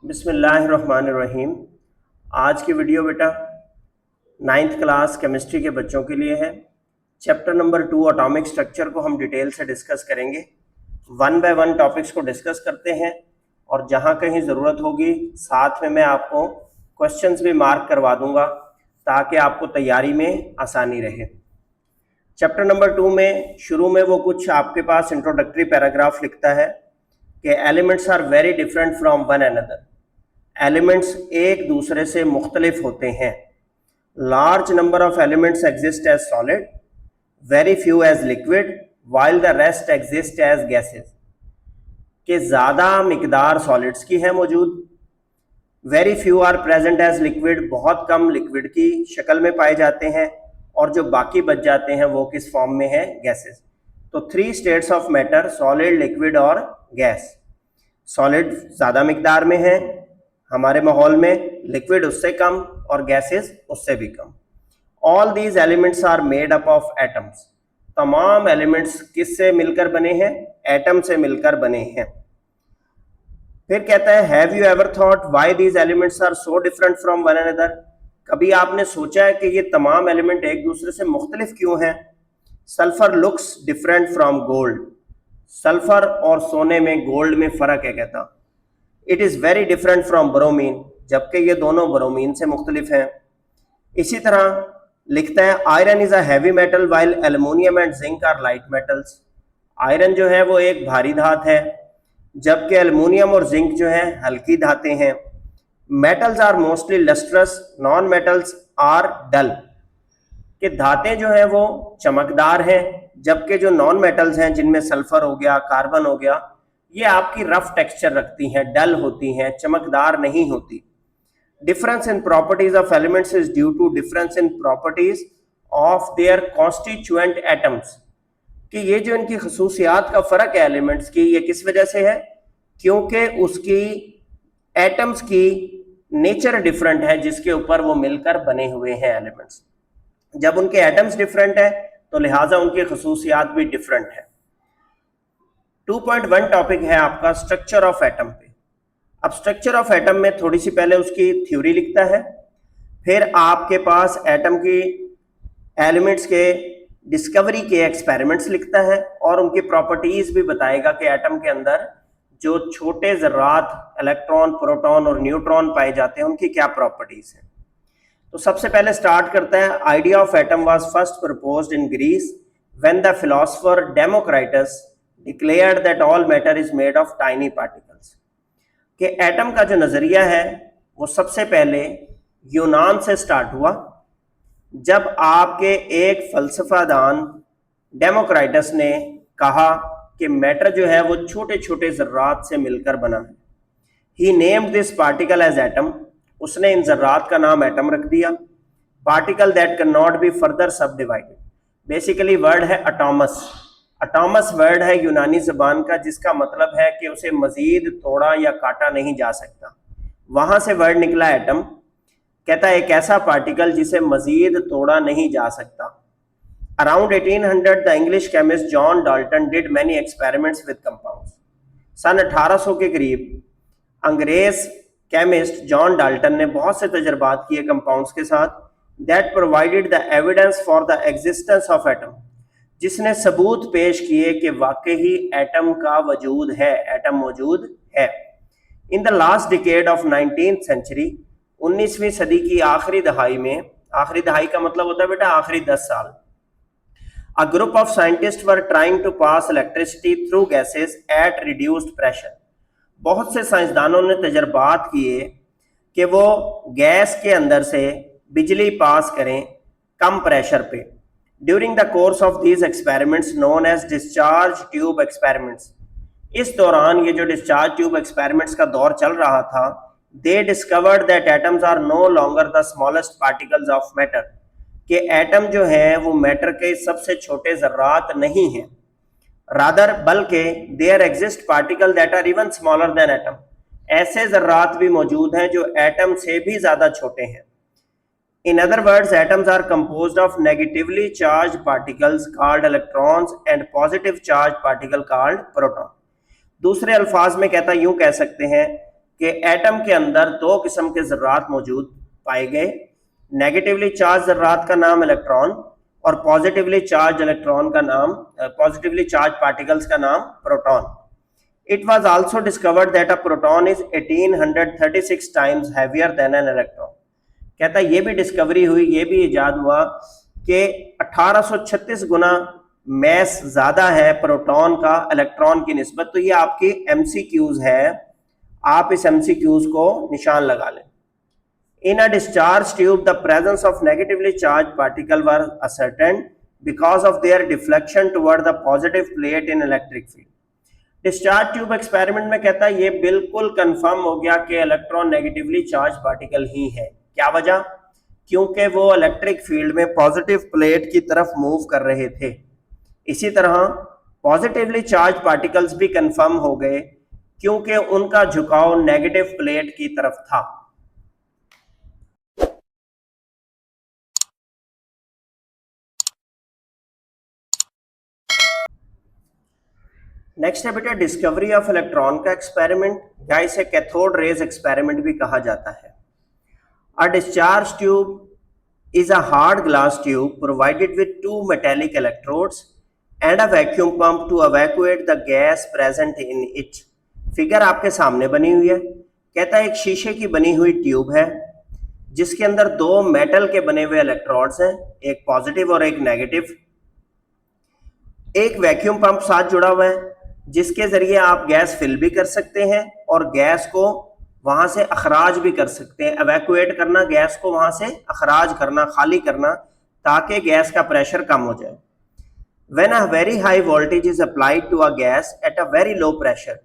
बिस्मिल्लाहिर्रहमानिर्रहीम। आज की वीडियो बेटा 9th क्लास केमिस्ट्री के बच्चों के लिए है। चैप्टर नंबर 2 एटॉमिक स्ट्रक्चर को हम डिटेल से डिस्कस करेंगे। वन बाय वन टॉपिक्स को डिस्कस करते हैं और जहां कहीं ज़रूरत होगी साथ में मैं आपको क्वेश्चंस भी मार्क करवा दूंगा ताकि आपको तैयारी में आसानी रहे। चैप्टर नंबर 2 में शुरू में वो कुछ आपके पास इंट्रोडक्टरी पैराग्राफ लिखता है कि elements are very different from one another. Elements एक दूसरे से मुख्तलिफ होते हैं। Large number of elements exist as solid, very few as liquid, while the rest exist as gases. कि ज़्यादा मिकदार सॉलिड्स की है मौजूद, very few are present as liquid, बहुत कम लिक्विड की शक्ल में पाए जाते हैं, और जो बाकी बच जाते हैं वो किस फॉर्म में है, गैसेस। तो 3 states of matter, solid, liquid और गैस। सॉलिड ज़्यादा मिकदार में है हमारे माहौल में, लिक्विड उससे कम और गैसेस उससे भी कम। All these elements are made up of atoms. तमाम एलिमेंट्स किससे मिलकर बने हैं, एटम से मिलकर बने हैं। फिर कहता है have you ever thought why these elements are so different from one another. कभी आपने सोचा है कि ये तमाम एलिमेंट एक दूसरे से मुख्तलिफ क्यों हैं। Sulphur looks different from gold. Sulphur और सोने में, गोल्ड में फर्क है। कहता it is very different from bromine, जबकि ये दोनों ब्रोमीन से मुख्तलिफ हैं। इसी तरह लिखता है iron is a heavy metal while aluminium and zinc are light metals. Iron जो है वो एक भारी धात है, जबकि एल्युमिनियम और जिंक जो है हल्की धातें हैं। Metals are mostly lustrous, non metals are dull. कि धातें जो है वो चमकदार हैं, जबकि जो नॉन मेटल्स हैं जिनमें सल्फर हो गया, कार्बन हो गया, ये आपकी रफ टेक्सचर रखती हैं, डल होती हैं, चमकदार नहीं होती। Difference in properties of elements is due to difference in properties of their constituent atoms. कि ये जो इनकी खसूसियात का फर्क है एलिमेंट्स की, ये किस वजह से है, क्योंकि उसकी एटम्स की नेचर डिफरेंट है जिसके ऊपर वो मिलकर बने हुए हैं एलिमेंट्स। जब उनके एटम्स डिफरेंट है तो लिहाजा उनकी खसूसियात भी डिफरेंट है। 2.1 टॉपिक है आपका स्ट्रक्चर ऑफ एटम पे। अब स्ट्रक्चर ऑफ एटम में थोड़ी सी पहले उसकी थ्योरी लिखता है, फिर आपके पास एटम की एलिमेंट्स के डिस्कवरी के एक्सपेरिमेंट्स लिखता है और उनकी प्रॉपर्टीज भी बताएगा कि एटम के अंदर जो छोटे ज़र्रात इलेक्ट्रॉन, प्रोटॉन और न्यूट्रॉन पाए जाते हैं उनकी क्या प्रॉपर्टीज हैं। तो सबसे पहले स्टार्ट करता है, idea of atom was first proposed in Greece when the philosopher Democritus declared that all matter is made of tiny particles. कि एटम का जो नजरिया है वो सबसे पहले यूनान से स्टार्ट हुआ, जब आपके एक फलसफादान डेमोक्राइटस ने कहा कि मैटर जो है वो छोटे छोटे ज़र्रात से मिलकर बना है। He named this particle as atom. उसने इन ज़र्रात का नाम एटम रख दिया। Particle that can not be further subdivided. Basically word है अटॉमस। अटॉमस वर्ड है यूनानी ज़बान का, जिसका मतलब है कि उसे मजीद तोड़ा या काटा नहीं जा सकता। वहां से वर्ड निकला एटम। कहता है एक ऐसा पार्टिकल जिसे मजीद तोड़ा नहीं जा सकता। Around 1800 the English chemist John Dalton did many experiments with compounds. सन 1800 के करीब अंग्रेज केमिस्ट जॉन डाल्टन ने बहुत से तजर्बात किए कंपाउंड्स के साथ। That provided the evidence for the existence of atom, जिसने सबूत पेश किए कि वाकई ही एटम का वजूद है, एटम मौजूद है। In the last decade of 19th century, 19वीं सदी की आखिरी दहाई में, आखिरी दहाई का मतलब होता है बेटा आखिरी 10 साल, a group of scientist were trying to pass electricity through gases at reduced pressure. बहुत से साइंसदानों ने तजर्बात किए कि वो गैस के अंदर से बिजली पास करें कम प्रेशर पे। During the course of these experiments known as discharge tube experiments. इस दौरान ये जो डिस्चार्ज ट्यूब एक्सपेरिमेंट्स का दौर चल रहा था, they discovered that atoms are no longer the smallest particles of matter. कि एटम जो है वो मैटर के सबसे छोटे ज़र्रात नहीं हैं, रादर बल्कि there exist particle that are even smaller than atom. ऐसे ज़र्रात भी मौजूद हैं जो एटम से भी ज़्यादा छोटे हैं। In other words, atoms are composed of negatively charged particles called electrons and positive charged particle called proton. दूसरे अल्फाज में कहता यूं कह सकते हैं कि एटम के अंदर दो किस्म के ज़र्रात मौजूद पाए गए। नेगेटिवली चार्ज ज़र्रात का नाम इलेक्ट्रॉन और पॉजिटिवली चार्ज इलेक्ट्रॉन का नाम पॉजिटिवली चार्ज पार्टिकल्स का नाम proton. It was also discovered that a proton is 1836 times heavier than an electron। कहता है ये भी डिस्कवरी हुई, ये भी इजाद हुआ कि 1836 गुना मैस ज्यादा है प्रोटॉन का इलेक्ट्रॉन की निस्बत। तो ये आपकी एमसीक्यूज है, आप इस एमसीक्यूज को निशान लगा लें। In a discharge tube, the presence of negatively charged particle were ascertained because of their deflection toward the positive plate in electric field। Discharge tube experiment में कहता है ये बिल्कुल कंफर्म हो गया कि इलेक्ट्रॉन नेगेटिवली चार्ज पार्टिकल ही है। क्या वजह? क्योंकि वो इलेक्ट्रिक फील्ड में पॉजिटिव प्लेट की तरफ मूव कर रहे थे। इसी तरह पॉजिटिवली चार्ज पार्टिकल्स भी कंफर्म हो गए क्योंकि उनका झुकाव नेगेटिव प्लेट की तरफ था। नेक्स्ट है बेटा डिस्कवरी ऑफ इलेक्ट्रॉन का एक्सपेरिमेंट, या इसे कैथोड रेज एक्सपेरिमेंट भी कहा जाता है। A discharge tube is a hard glass tube provided with two metallic electrodes and a vacuum pump to evacuate the gas present in it. Figure आपके सामने बनी हुई है। कहता है एक शीशे की बनी हुई ट्यूब है जिसके अंदर दो मेटल के बने हुए इलेक्ट्रोड्स हैं, एक पॉजिटिव और एक नेगेटिव। एक वैक्यूम पंप साथ जुड़ा हुआ है जिसके जरिए आप गैस फिल भी कर सकते हैं और गैस को वहां से अखराज भी कर सकते हैं। एवैक्यूएट करना, गैस को वहां से अखराज करना, खाली करना, ताकि गैस का प्रेशर कम हो जाए। When a very high voltage is applied to a gas at a very low pressure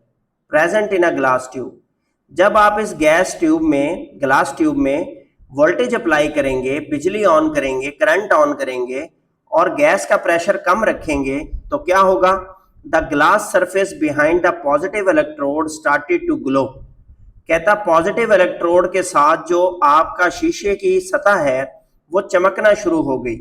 present in a glass tube, जब आप इस गैस ट्यूब में, ग्लास ट्यूब में वोल्टेज अप्लाई करेंगे, बिजली ऑन करेंगे, करंट ऑन करेंगे और गैस का प्रेशर कम रखेंगे तो क्या होगा? The glass surface behind the positive electrode started to glow. कहता पॉजिटिव इलेक्ट्रोड के साथ जो आपका शीशे की सतह है वो चमकना शुरू हो गई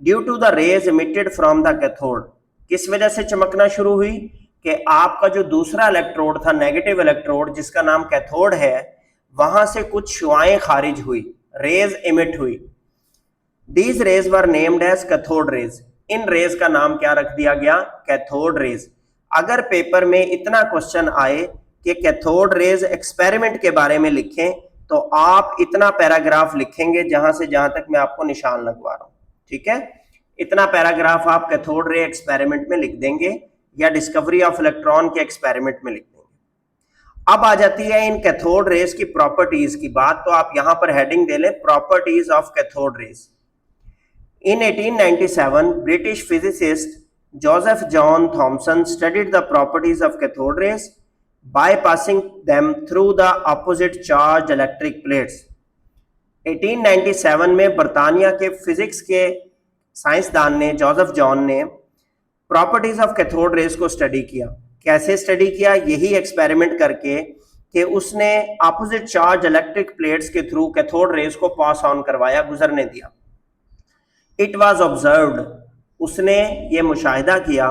due to the rays emitted from the cathode. किस वजह से चमकना शुरू हुई? कि आपका जो दूसरा इलेक्ट्रोड था, नेगेटिव इलेक्ट्रोड जिसका नाम कैथोड है, वहां से कुछ शुआएं खारिज हुई, रेज इमिट हुई। These rays were named as cathode rays. इन रेज का नाम क्या रख दिया गया? Cathode rays. अगर पेपर में इतना क्वेश्चन आए कि कैथोड रेज एक्सपेरिमेंट के बारे में लिखें तो आप इतना पैराग्राफ लिखेंगे जहां से जहां तक मैं आपको निशान लगवा रहा हूं। ठीक है, इतना पैराग्राफ आप कैथोड रे एक्सपेरिमेंट में लिख देंगे या डिस्कवरी ऑफ इलेक्ट्रॉन के एक्सपेरिमेंट में लिख देंगे। अब आ जाती है इन कैथोड रेज की प्रॉपर्टीज की बात, तो आप यहां पर हेडिंग दे लें properties of cathode rays. In 1897, British physicist Joseph John Thomson studied the properties of cathode rays by passing them through the opposite charged electric plates। 1897 में बर्तानिया के फिजिक्स के साइंसदान ने, जोसेफ जॉन ने, प्रॉपर्टीज ऑफ कैथोड रेज को study किया। कैसे study किया? यही एक्सपेरिमेंट करके कि उसने अपोजिट चार्ज इलेक्ट्रिक प्लेट्स के थ्रू कैथोड रेज को पास ऑन करवाया, गुजरने दिया। It was observed, उसने ये मुशाहिदा किया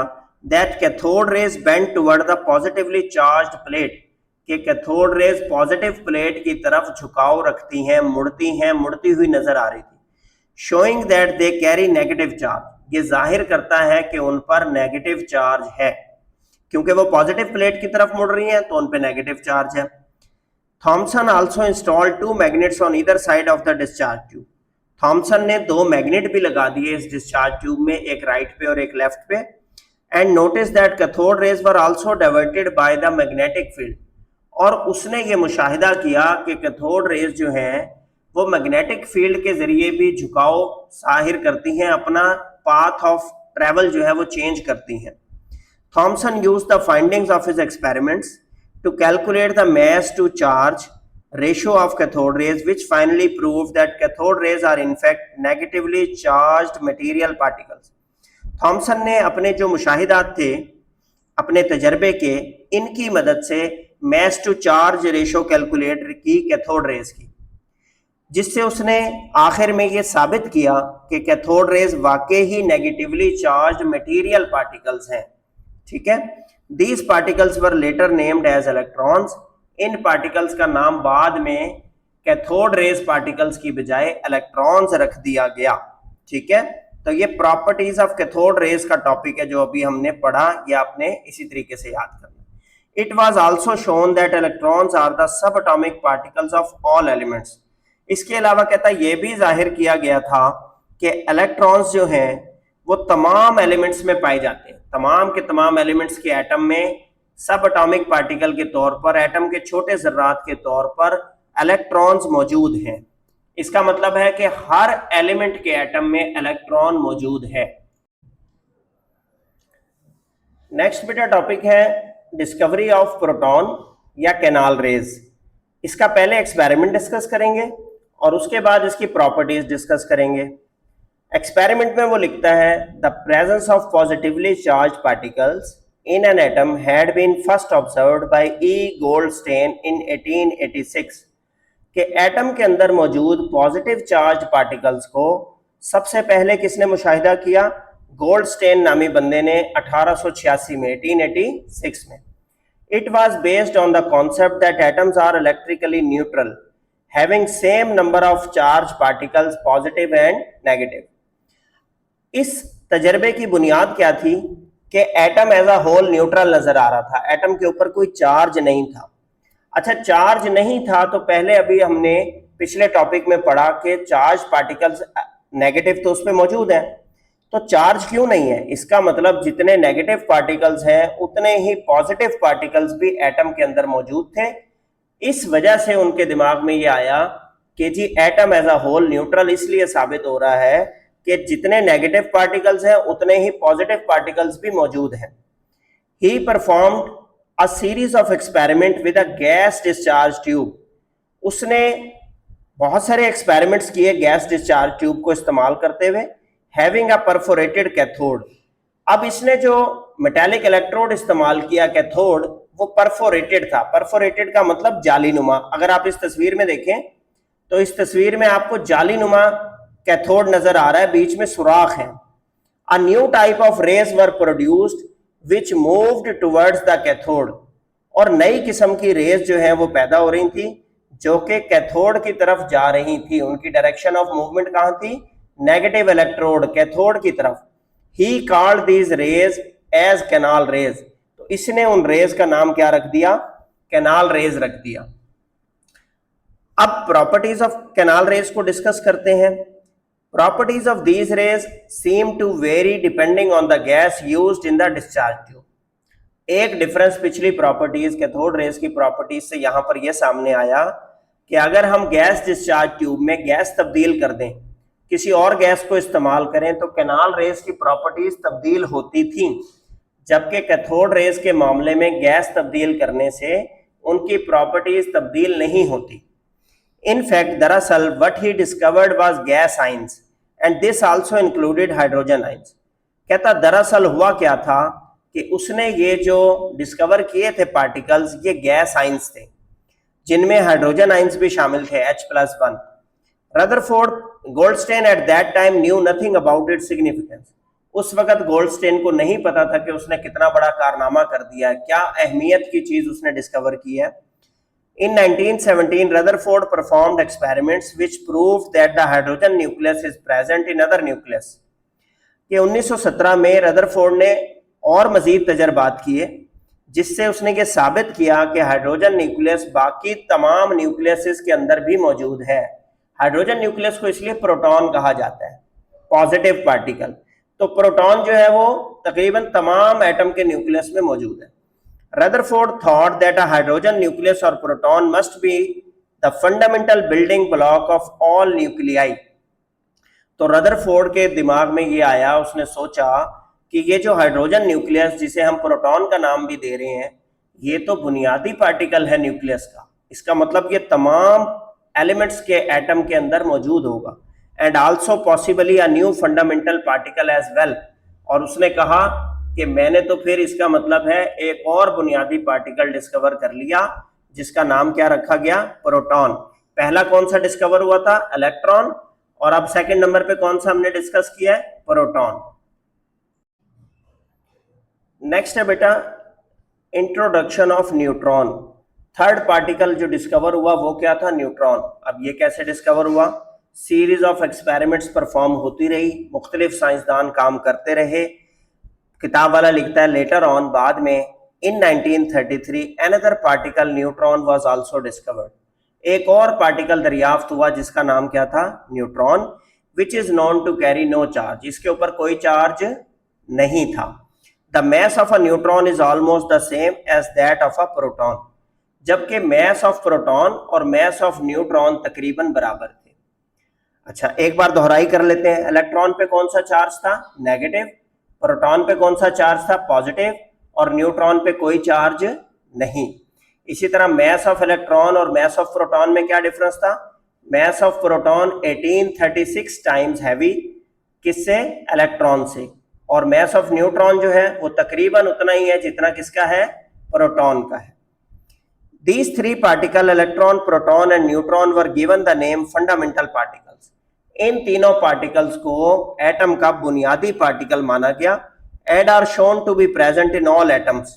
that cathode rays bend toward the positively charged plate, कि कैथोड रेज पॉजिटिव प्लेट की तरफ झुकाव रखती हैं, मुड़ती हुई नजर आ रही थी। showing that they carry negative charge, ये जाहिर करता है कि उन पर नेगेटिव चार्ज है, क्योंकि वो पॉजिटिव प्लेट की तरफ मुड़ रही हैं तो उन पे नेगेटिव चार्ज है। Thomson also installed two magnets on either side of the discharge tube। Thomson ने दो मैग्नेट भी लगा दिए इस डिस्चार्ज ट्यूब में, एक राइट पे और एक लेफ्ट पे। And notice that cathode rays were also diverted by the magnetic field, और उसने ये मुशाहिदा किया कि कैथोड रेज जो हैं वो मैग्नेटिक फील्ड के जरिए भी झुकाव जाहिर करती हैं, अपना पाथ ऑफ ट्रेवल जो है वो चेंज करती हैं। Thomson used the findings of his experiments to calculate the mass to charge ratio of cathode rays, which finally proved that cathode rays are in fact negatively charged material particles। Thomson ने अपने जो मुशाहिदात थे, अपने तजर्बे के, इनकी मदद से mass to charge ratio calculate की कैथोड रेज की, जिससे उसने आखिर में ये साबित किया कि कैथोड रेज वाकई ही नेगेटिवली चार्ज मटेरियल पार्टिकल्स हैं। ठीक है, these particles were later named as electrons। In particles का नाम बाद में कैथोड रेज पार्टिकल्स की बजाय इलेक्ट्रॉन्स रख दिया गया। ठीक है, तो ये प्रॉपर्टीज ऑफ कैथोड रेज का टॉपिक है जो अभी हमने पढ़ा, ये आपने इसी तरीके से याद करना। It was also shown that electrons are the subatomic particles of all elements. इसके अलावा कहता है ये भी जाहिर किया गया था कि इलेक्ट्रॉन्स जो हैं वो तमाम एलिमेंट्स में पाए जाते हैं, तमाम के तमाम एलिमेंट्स के एटम में सब एटॉमिक पार्टिकल के तौर पर, एटम के छोटे जर्रात के तौर पर इलेक्ट्रॉन्स मौजूद हैं। इसका मतलब है कि हर एलिमेंट के एटम में इलेक्ट्रॉन मौजूद है। नेक्स्ट बेटा टॉपिक है डिस्कवरी ऑफ प्रोटॉन या कैनाल रेज। इसका पहले एक्सपेरिमेंट डिस्कस करेंगे और उसके बाद इसकी प्रॉपर्टीज डिस्कस करेंगे। एक्सपेरिमेंट में वो लिखता है the presence of positively charged particles in an atom had been first observed by E Goldstein in 1886 कि एटम के अंदर मौजूद पॉजिटिव चार्ज पार्टिकल्स को सबसे पहले किसने मुशाहिदा किया? गोल्डस्टेन नामी बंदे ने 1886 में, 1886 में। It was based on the concept that atoms are electrically neutral having same number of charge particles positive and negative. इस तजर्बे की बुनियाद क्या थी कि atom as a whole neutral नजर आ रहा था, एटम के ऊपर कोई चार्ज नहीं था। अच्छा, चार्ज नहीं था तो पहले अभी हमने पिछले टॉपिक में पढ़ा कि चार्ज पार्टिकल्स नेगेटिव तो उस पर मौजूद है, तो चार्ज क्यों नहीं है? इसका मतलब जितने नेगेटिव पार्टिकल्स हैं उतने ही पॉजिटिव पार्टिकल्स भी एटम के अंदर मौजूद थे। इस वजह से उनके दिमाग में ये आया कि जी atom as a whole neutral इसलिए साबित हो रहा है कि जितने नेगेटिव पार्टिकल्स हैं उतने ही पॉजिटिव पार्टिकल्स भी मौजूद हैं। ही performed a series of experiment with a gas discharge tube. उसने बहुत सारे एक्सपेरिमेंट्स किए गैस डिस्चार्ज ट्यूब को इस्तेमाल करते हुए, हैविंग अ परफोरेटेड कैथोड। अब इसने जो मेटालिक इलेक्ट्रोड इस्तेमाल किया कैथोड, वो परफोरेटेड था। परफोरेटेड का मतलब जालीनुमा। अगर आप इस तस्वीर में देखें तो इस तस्वीर में आपको जालीनुमा कैथोड नजर आ रहा है, बीच में सुराख है। A new type of raise were produced which moved towards the cathode. और नई किस्म की रेज जो है वो पैदा हो रही थी जो कि कैथोड की तरफ जा रही थी। उनकी डायरेक्शन ऑफ मूवमेंट कहां थी? नेगेटिव इलेक्ट्रोड, कैथोड की तरफ। He called these rays as canal rays. तो इसने उन रेज का नाम क्या रख दिया? कैनाल रेज रख दिया। अब प्रॉपर्टीज ऑफ कैनाल रेज को डिस्कस करते हैं। Properties of these rays seem to vary depending on the gas used in the discharge tube. एक डिफरेंस पिछली प्रॉपर्टीज कैथोड रेज की प्रॉपर्टीज से यहां पर यह सामने आया कि अगर हम गैस डिस्चार्ज ट्यूब में गैस तब्दील कर दें, किसी और गैस को इस्तेमाल करें, तो कैनाल रेज की प्रॉपर्टीज तब्दील होती थी, जबकि कैथोड रेज के मामले में गैस तब्दील करने से उनकी प्रॉपर्टीज तब्दील नहीं होती। In fact, दरअसल what he discovered was gas ions and this also included hydrogen ions। कहता दरअसल हुआ क्या था कि उसने ये जो डिस्कवर किए थे पार्टिकल्स, ये गैस आइंस थे जिनमें हाइड्रोजन आइंस भी शामिल थे, H+1। Rutherford Goldstein at that time knew nothing about its significance. उस वक्त गोल्डस्टेन को नहीं पता था कि उसने कितना बड़ा कारनामा कर दिया, क्या अहमियत की चीज उसने डिस्कवर की है। In 1917, Rutherford performed experiments which proved that the hydrogen nucleus is present in other nucleus। कि 1917 में रदरफोर्ड ने और मजीद तजर्बात किए जिससे उसने ये साबित किया कि हाइड्रोजन न्यूक्लियस बाकी तमाम न्यूक्लियस के अंदर भी मौजूद है। हाइड्रोजन न्यूक्लियस को इसलिए प्रोटॉन कहा जाता है, पॉजिटिव पार्टिकल। तो प्रोटॉन जो है वो तकरीबन तमाम एटम के न्यूक्लियस में मौजूद है। Rutherford thought that a hydrogen nucleus or proton must be the fundamental building block of all nuclei। तो रदरफोर्ड के दिमाग में ये आया, उसने सोचा कि ये जो हाइड्रोजन न्यूक्लियस जिसे हम प्रोटॉन का नाम भी दे रहे हैं, ये तो बुनियादी पार्टिकल है न्यूक्लियस का। इसका मतलब ये तमाम एलिमेंट्स के एटम के अंदर मौजूद होगा and also possibly a new fundamental particle as well. और उसने कहा कि मैंने तो फिर इसका मतलब है एक और बुनियादी पार्टिकल डिस्कवर कर लिया जिसका नाम क्या रखा गया? प्रोटॉन। पहला कौन सा डिस्कवर हुआ था? इलेक्ट्रॉन। और अब सेकंड नंबर पे कौन सा हमने डिस्कस किया है? प्रोटॉन। नेक्स्ट है बेटा introduction of neutron. Third particle जो डिस्कवर हुआ वो क्या था, न्यूट्रॉन। अब ये कैसे डिस्कवर हुआ, सीरीज ऑफ एक्सपेरिमेंट्स परफॉर्म होती रही, मुख्तलिफ साइंसदान काम करते रहे। किताब वाला लिखता है लेटर ऑन, बाद में in 1933 another particle neutron was also discovered, एक और पार्टिकल दरियाफ्त हुआ जिसका नाम क्या था, neutron, which is known to carry no charge, इसके ऊपर कोई चार्ज नहीं था। The mass of a neutron is almost the same as that of a proton, जबकि मैस ऑफ प्रोटॉन और मैस ऑफ न्यूट्रॉन तकरीबन बराबर थे। अच्छा, एक बार दोहराई कर लेते हैं। इलेक्ट्रॉन पे कौन सा चार्ज था, नेगेटिव, प्रोटॉन पे कौन सा चार्ज था, पॉजिटिव, और न्यूट्रॉन पे कोई चार्ज नहीं। इसी तरह मैस ऑफ इलेक्ट्रॉन और मैस ऑफ प्रोटॉन में क्या डिफरेंस था, mess of proton 1836 times heavy, किससे, इलेक्ट्रॉन से, और मैस ऑफ न्यूट्रॉन जो है वो तकरीबन उतना ही है जितना किसका है, प्रोटॉन का है। These three particles, electron, proton and neutron, were given the name fundamental particles. इन तीनों पार्टिकल्स को एटम का बुनियादी पार्टिकल माना गया, and are shown to be present in all atoms.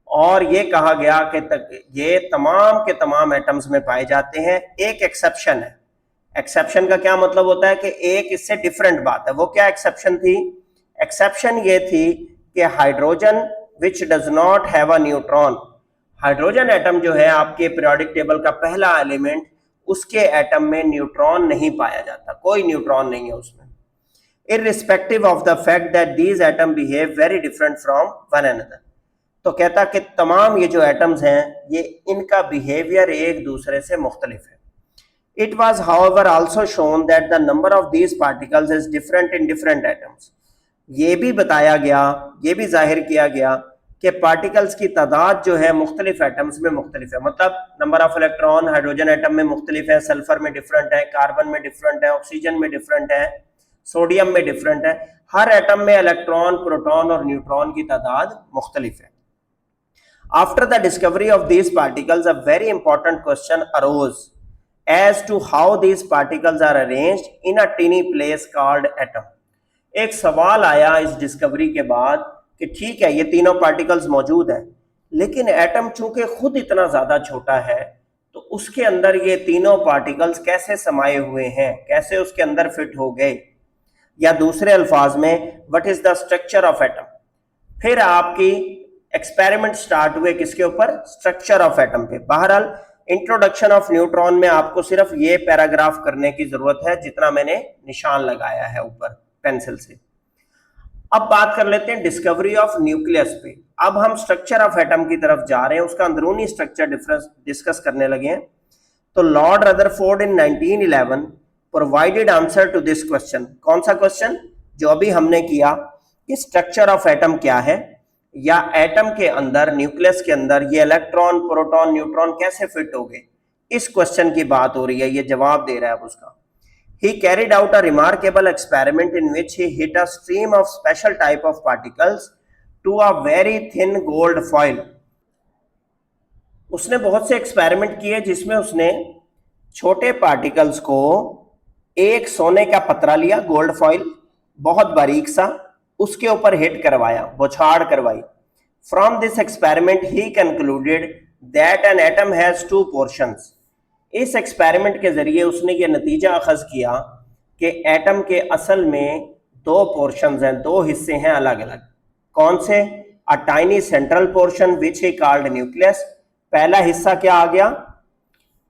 और ये कहा गया कि ये तमाम के तमाम एटम्स में पाए जाते हैं। एक एक्सेप्शन है। एक्सेप्शन का क्या मतलब होता है कि एक इससे डिफरेंट बात है। वो क्या एक्सेप्शन थी, एक्सेप्शन ये थी कि hydrogen which does not have a neutron, hydrogen atom जो है आपके पीरियोडिक टेबल का पहला एलिमेंट, उसके एटम में न्यूट्रॉन नहीं पाया जाता, कोई न्यूट्रॉन नहीं है उसमें, irrespective of the fact that these atom behave very different from one another. तो कहता कि तमाम ये जो एटम्स हैं ये इनका बिहेवियर एक दूसरे से मुख्तलिफ है। It was however also shown that the number of these particles is different in different atoms. ये भी बताया गया, ये भी जाहिर किया गया कि पार्टिकल्स की तादाद जो है मुख्तलिफ एटम्स में मुख्तलिफ है। मतलब number of electron hydrogen atom में मुख्तलिफ है, सल्फर में डिफरेंट है, कार्बन में डिफरेंट है, ऑक्सीजन में डिफरेंट है, सोडियम में डिफरेंट है। हर एटम में इलेक्ट्रॉन, प्रोटॉन और न्यूट्रॉन की तादाद मुख्तलिफ है। After the discovery of these particles, a very important question arose as to how these particles are arranged in a tiny place called atom. एक सवाल आया इस डिस्कवरी के बाद कि ठीक है ये तीनों पार्टिकल्स मौजूद हैं, लेकिन एटम चूंकि खुद इतना ज्यादा छोटा है तो उसके अंदर ये तीनों पार्टिकल्स कैसे समाये हुए हैं, कैसे उसके अंदर फिट हो गए, या दूसरे अल्फाज में what is the structure of atom. फिर आपकी एक्सपेरिमेंट स्टार्ट हुए किसके ऊपर, स्ट्रक्चर ऑफ एटम पे। बहरहाल इंट्रोडक्शन ऑफ न्यूट्रॉन में आपको सिर्फ ये पैराग्राफ करने की जरूरत है जितना मैंने निशान लगाया है ऊपर पेंसिल से। अब बात कर लेते हैं डिस्कवरी ऑफ न्यूक्लियस पे। अब हम स्ट्रक्चर ऑफ एटम की तरफ जा रहे हैं, उसका अंदरूनी स्ट्रक्चर डिफरेंस डिस्कस करने लगे हैं। तो lord Rutherford in 1911 provided answer to this question. कौन सा क्वेश्चन, जो अभी हमने किया कि स्ट्रक्चर ऑफ एटम क्या है, या एटम के अंदर, न्यूक्लियस के अंदर ये इलेक्ट्रॉन, प्रोटॉन, न्यूट्रॉन कैसे फिट हो गए, इस क्वेश्चन की बात हो रही है, ये जवाब दे रहा है उसका। He carried out a remarkable experiment in which he hit a stream of special type of particles to a very thin gold foil. उसने बहुत से एक्सपेरिमेंट किए जिसमें उसने छोटे पार्टिकल्स को एक सोने का पतरा लिया, गोल्ड फॉइल, बहुत बारीक सा, उसके ऊपर हिट करवाया, बौछार करवाई। From this experiment he concluded that an atom has two portions. इस एक्सपेरिमेंट के जरिए उसने ये नतीजा अखज़ किया कि एटम के असल में दो पोर्शंस हैं, दो हिस्से हैं अलग अलग। कौन से, a tiny central portion which he called nucleus, पहला हिस्सा क्या आ गया,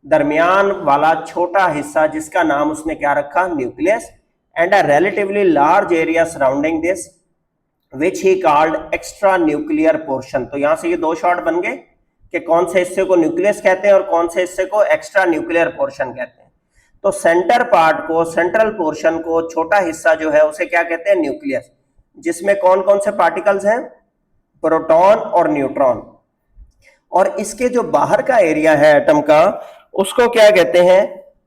दरमियान वाला छोटा हिस्सा जिसका नाम उसने क्या रखा, nucleus, and a relatively large area surrounding this which he called extra nuclear portion. तो यहां से ये दो शॉर्ट बन गए कि कौन से हिस्से को न्यूक्लियस कहते हैं और कौन से हिस्से को एक्स्ट्रा न्यूक्लियर पोर्शन कहते हैं। तो सेंटर पार्ट को, सेंट्रल पोर्शन को, छोटा हिस्सा जो है उसे क्या कहते हैं, न्यूक्लियस, जिसमें कौन कौन से पार्टिकल्स हैं, प्रोटॉन और न्यूट्रॉन। और इसके जो बाहर का एरिया है एटम का, उसको क्या कहते हैं,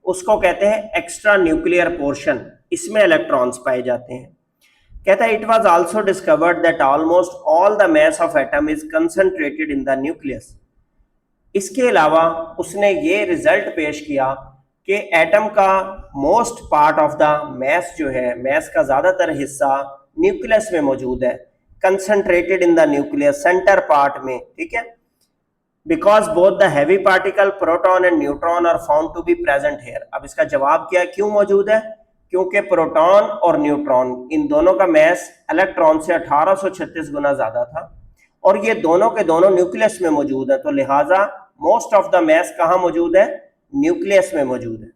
उसको कहते हैं एक्स्ट्रा न्यूक्लियर पोर्शन, इसमें इलेक्ट्रॉन्स पाए जाते हैं। कहता है it was also discovered that almost all the mass of atom is concentrated in the nucleus. इसके अलावा उसने ये रिजल्ट पेश किया कि एटम का most part of the mass जो है, मास का ज्यादातर हिस्सा न्यूक्लियस में मौजूद है, concentrated in the nucleus, centre part में, ठीक है। Because both the heavy particle proton and neutron are found to be present here. अब इसका जवाब क्या है, क्यों मौजूद है? क्योंकि प्रोटॉन और न्यूट्रॉन इन दोनों का मास इलेक्ट्रॉन से 1836 गुना ज्यादा था और ये दोनों के दोनों न्यूक्लियस में मौजूद है, तो लिहाजा मोस्ट ऑफ द मास कहां मौजूद है? न्यूक्लियस में मौजूद है।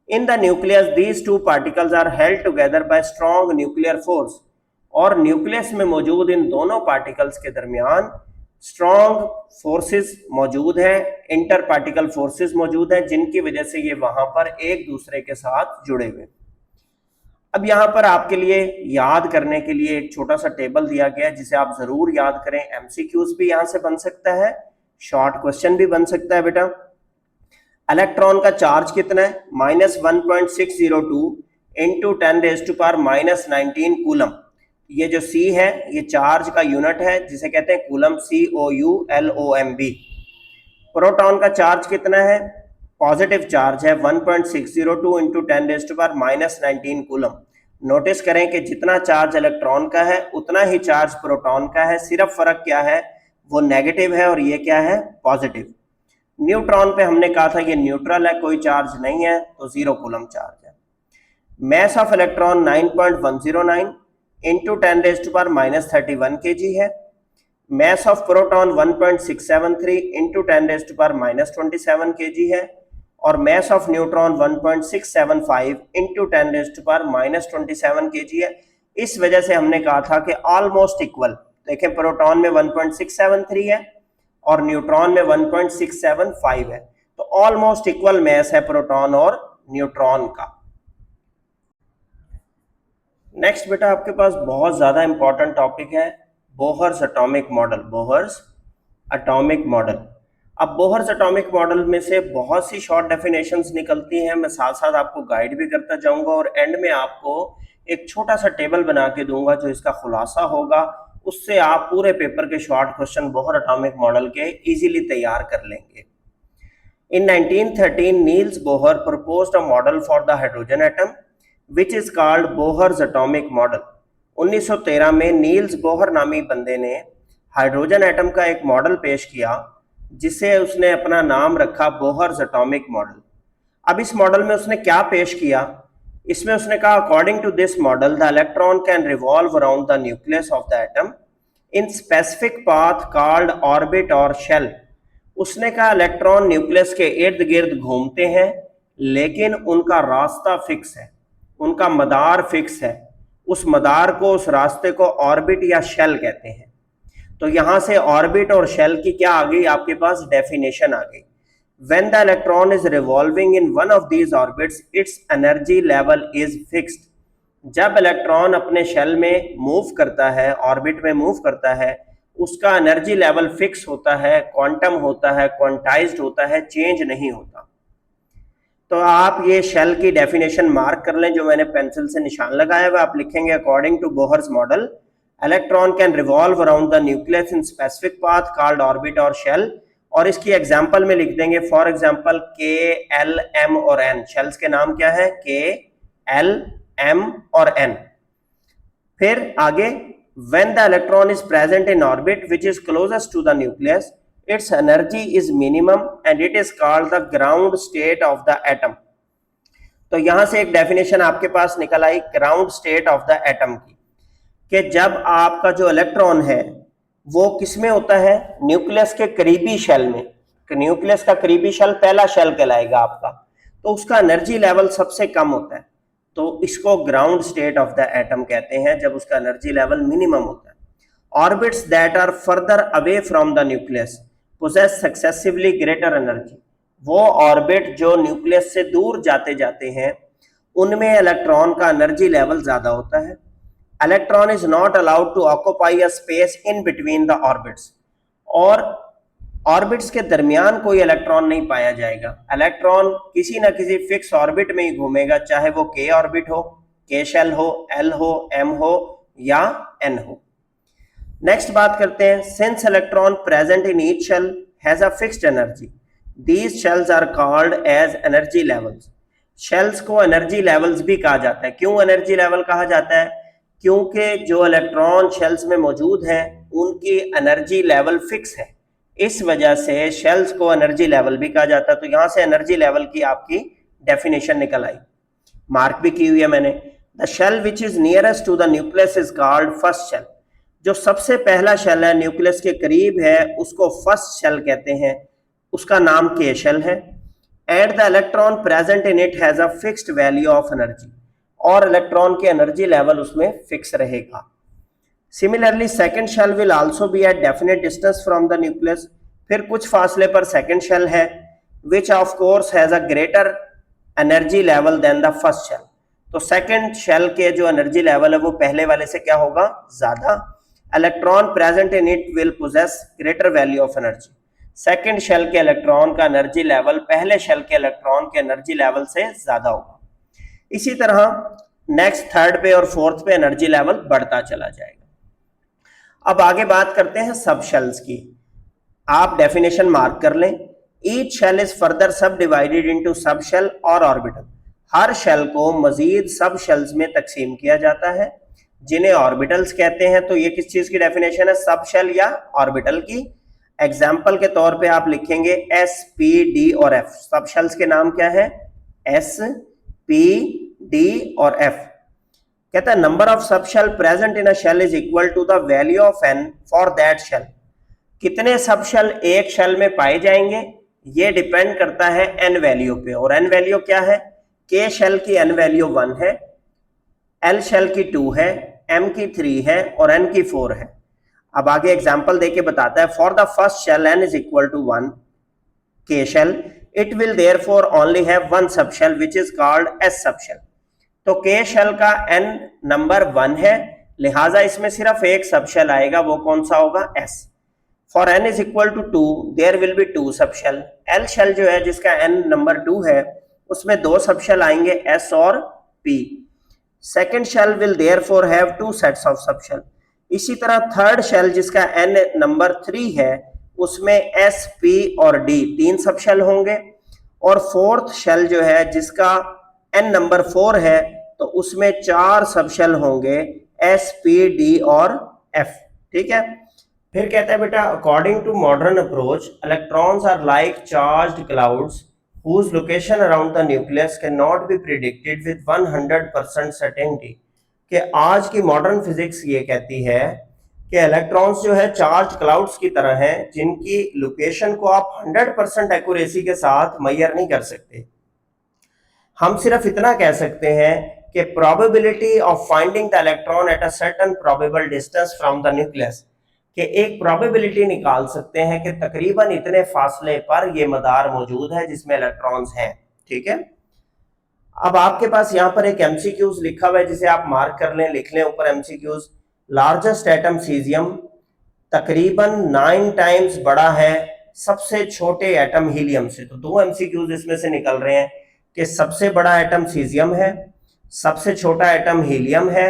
In the nucleus these two particles are held together by strong nuclear force. और न्यूक्लियस में मौजूद इन दोनों पार्टिकल्स के दरमियान स्ट्रॉन्ग फोर्सेस मौजूद हैं, इंटर पार्टिकल फोर्सेस मौजूद हैं, जिनकी वजह से ये वहां पर एक दूसरे के साथ जुड़े हुए। अब यहां पर आपके लिए याद करने के लिए एक छोटा सा टेबल दिया गया है जिसे आप जरूर याद करें। एमसीक्यूज भी यहां से बन सकता है, शॉर्ट क्वेश्चन भी बन सकता है बेटा। इलेक्ट्रॉन का चार्ज कितना है? -1.602 इंटू 10⁻⁻19 कूलम। ये जो C है ये चार्ज का यूनिट है जिसे कहते हैं कूलम, COULOMB। प्रोटॉन का चार्ज कितना है? पॉजिटिव चार्ज है 1.602 इंटू 10⁻⁻19 कूलम। नोटिस करें कि जितना चार्ज इलेक्ट्रॉन का है उतना ही चार्ज प्रोटॉन का है, सिर्फ फर्क क्या है, वो नेगेटिव है और ये क्या है? पॉजिटिव। न्यूट्रॉन पे हमने कहा था ये न्यूट्रल है, कोई चार्ज नहीं है, तो 0 कूलम चार्ज है। Mass of electron 9.109 into 10⁻31 kg है। Mass of proton 1.673 into 10⁻27 kg है और mass of neutron 1.675 into 10⁻27 kg है। इस वजह से हमने कहा था कि ऑलमोस्ट इक्वल। देखें प्रोटॉन में 1.673 है और न्यूट्रॉन में 1.675 है, तो ऑलमोस्ट इक्वल मास है प्रोटॉन और न्यूट्रॉन का। नेक्स्ट बेटा आपके पास बहुत ज्यादा इंपॉर्टेंट टॉपिक है Bohr's atomic model. Bohr's atomic model. अब बोहर्स एटॉमिक मॉडल में से बहुत सी शॉर्ट डेफिनेशंस निकलती हैं, मैं साथ साथ आपको गाइड भी करता जाऊंगा और एंड में आपको एक छोटा सा टेबल बना के दूंगा जो इसका खुलासा होगा, उससे आप पूरे पेपर के short question Bohr atomic model के इजीली तैयार कर लेंगे। In 1913 Niels Bohr proposed a model for the hydrogen atom which is called Bohr's atomic model। 1913 में नील्स बोहर नामी बंदे ने हाइड्रोजन एटम का एक मॉडल पेश किया जिसे उसने अपना नाम रखा बोहर्स एटॉमिक मॉडल। अब इस मॉडल में उसने क्या पेश किया? इसमें उसने कहा according to this model the electron can revolve around the nucleus of the atom in specific path called orbit और शेल। उसने कहा इलेक्ट्रॉन न्यूक्लियस के इर्द गिर्द घूमते हैं लेकिन उनका रास्ता फिक्स है, उनका मदार फिक्स है, उस मदार को, उस रास्ते को ऑर्बिट या शेल कहते हैं। तो यहां से ऑर्बिट और शेल की क्या आ गई आपके पास? डेफिनेशन आ गई। When the electron is revolving in one of these orbits, its energy level is fixed। जब इलेक्ट्रॉन अपने शेल में मूव करता है, ऑर्बिट में मूव करता है, उसका एनर्जी लेवल फिक्स होता है, क्वांटम होता है, क्वांटाइज्ड होता है, चेंज नहीं होता। तो आप ये शेल की डेफिनेशन मार्क कर लें, जो मैंने पेंसिल से निशान लगाया हुआ, आप लिखेंगे according to Bohr's model electron can revolve around the nucleus in specific path called orbit और शेल। और इसकी एग्जाम्पल में लिख देंगे for example K, L, M और एन। शेल्स के नाम क्या है? के, एल, एम और एन। फिर आगे when the electron is present in orbit which is closest to the nucleus its energy is minimum and it is called the ground state of the atom. तो यहां से एक डेफिनेशन आपके पास निकल आई ground state of the atom की, कि जब आपका जो इलेक्ट्रॉन है वो किसमें होता है? न्यूक्लियस के करीबी शेल में। न्यूक्लियस का करीबी शेल पहला शेल कहलाएगा आपका, तो उसका एनर्जी लेवल सबसे कम होता है, तो इसको ground state of the atom कहते हैं, जब उसका एनर्जी लेवल मिनिमम होता है। Orbits that are further away from the nucleus possess successively greater energy. वो ऑर्बिट जो न्यूक्लियस से दूर जाते जाते हैं उनमें इलेक्ट्रॉन का एनर्जी लेवल ज्यादा होता है। Electron is not allowed to occupy a space in between the orbits। और ऑर्बिट्स के दरमियान कोई इलेक्ट्रॉन नहीं पाया जाएगा। इलेक्ट्रॉन किसी ना किसी फिक्स ऑर्बिट में ही घूमेगा, चाहे वो के ऑर्बिट हो, के शेल हो, एल हो, एम हो या एन हो। नेक्स्ट बात करते हैं, since electron present in each shell has a fixed energy these shells are called as energy levels. Shells को एनर्जी लेवल्स भी कहा जाता है। क्यों एनर्जी लेवल कहा जाता है? क्योंकि जो इलेक्ट्रॉन शेल्स में मौजूद हैं उनकी एनर्जी लेवल फिक्स है, इस वजह से शेल्स को एनर्जी लेवल भी कहा जाता है। तो यहां से एनर्जी लेवल की आपकी डेफिनेशन निकल आई, मार्क भी की हुई है मैंने। The shell which is nearest to the nucleus is called first shell. जो सबसे पहला शेल है, न्यूक्लियस के करीब है, उसको फर्स्ट शेल कहते हैं, उसका नाम के शेल है। And the electron present in it has a fixed value of energy, और इलेक्ट्रॉन की एनर्जी लेवल उसमें फिक्स रहेगा। Similarly second shell will also be at definite distance from the nucleus, फिर कुछ फासले पर सेकेंड शेल है, which of course has a greater energy level than the first shell. तो सेकेंड शेल के जो एनर्जी लेवल है वो पहले वाले से क्या होगा, ज्यादा। Electron present in it will possess greater value of energy. Second shell के इलेक्ट्रॉन का एनर्जी लेवल पहले शेल के इलेक्ट्रॉन के एनर्जी लेवल से ज्यादा होगा। इसी तरह नेक्स्ट थर्ड पे और फोर्थ पे एनर्जी लेवल बढ़ता चला जाएगा। अब आगे बात करते हैं सब शेल्स की। आप डेफिनेशन मार्क कर लें। ईच शेल इज फर्दर सब डिवाइडेड इनटू सब शेल और ऑर्बिटल। हर शेल को मजीद सब शेल्स में तकसीम किया जाता है, जिन्हें ऑर्बिटल्स कहते हैं। तो ये किस चीज की डेफिनेशन है, सब शेल या ऑर्बिटल की। एग्जाम्पल के तौर पे आप लिखेंगे एस, पी, डी और एफ। सब शेल्स के नाम क्या है, एस, पी, डी और एफ। कहता है number of sub shell present in a shell is equal to the value of n for that shell. कितने सब शेल एक शेल में पाए जाएंगे, ये डिपेंड करता है एन वैल्यू पे। और एन वैल्यू क्या है, के शेल की एन वैल्यू 1 है, एल शेल की 2 है, एम की 3 है और एन की 4 है। अब आगे एग्जांपल देके बताता है, for the first shell n is equal to 1 K shell, it will therefore only have 1 sub shell which is called S sub shell. तो के शेल का एन नंबर 1 है, लिहाजा इसमें सिर्फ एक सब शेल आएगा, वो कौन सा होगा, S. For n is equal to 2 there will be 2 sub shell. L shell जो है जिसका एन नंबर 2 है, उसमें 2 सब शेल आएंगे, एस और P. Second shell will therefore have 2 sets of sub shell. इसी तरह थर्ड शेल जिसका एन नंबर 3 है, उसमें एस, पी और डी 3 सब शेल होंगे। और फोर्थ शेल जो है जिसका एन नंबर 4 है, तो उसमें 4 सब शेल होंगे, एस, पी, डी और एफ। ठीक है। फिर कहता है बेटा, according to modern approach electrons are like charged clouds whose location around the nucleus cannot be predicted with 100% certainty। कि आज की मॉडर्न फिजिक्स ये कहती है कि इलेक्ट्रॉन्स जो है चार्ज क्लाउड्स की तरह हैं, जिनकी लोकेशन को आप 100% एक्यूरेसी के साथ मेजर नहीं कर सकते। हम सिर्फ इतना कह सकते हैं कि probability of finding the electron at a certain probable distance from the nucleus, कि एक प्रोबेबिलिटी निकाल सकते हैं कि तकरीबन इतने फासले पर ये मदार मौजूद है जिसमें इलेक्ट्रॉन्स हैं। ठीक है। अब आपके पास यहाँ पर एक एमसीक्यूज लिखा हुआ है, जिसे आप मार्क कर लें, लिख लें ऊपर एमसीक्यूज। लार्जेस्ट एटम सीजियम तकरीबन 9 टाइम्स बड़ा है सबसे छोटे एटम हीलियम से। तो 2 एमसीक्यूज इसमें से निकल रहे हैं कि सबसे बड़ा एटम सीजियम है, सबसे छोटा एटम हीलियम है,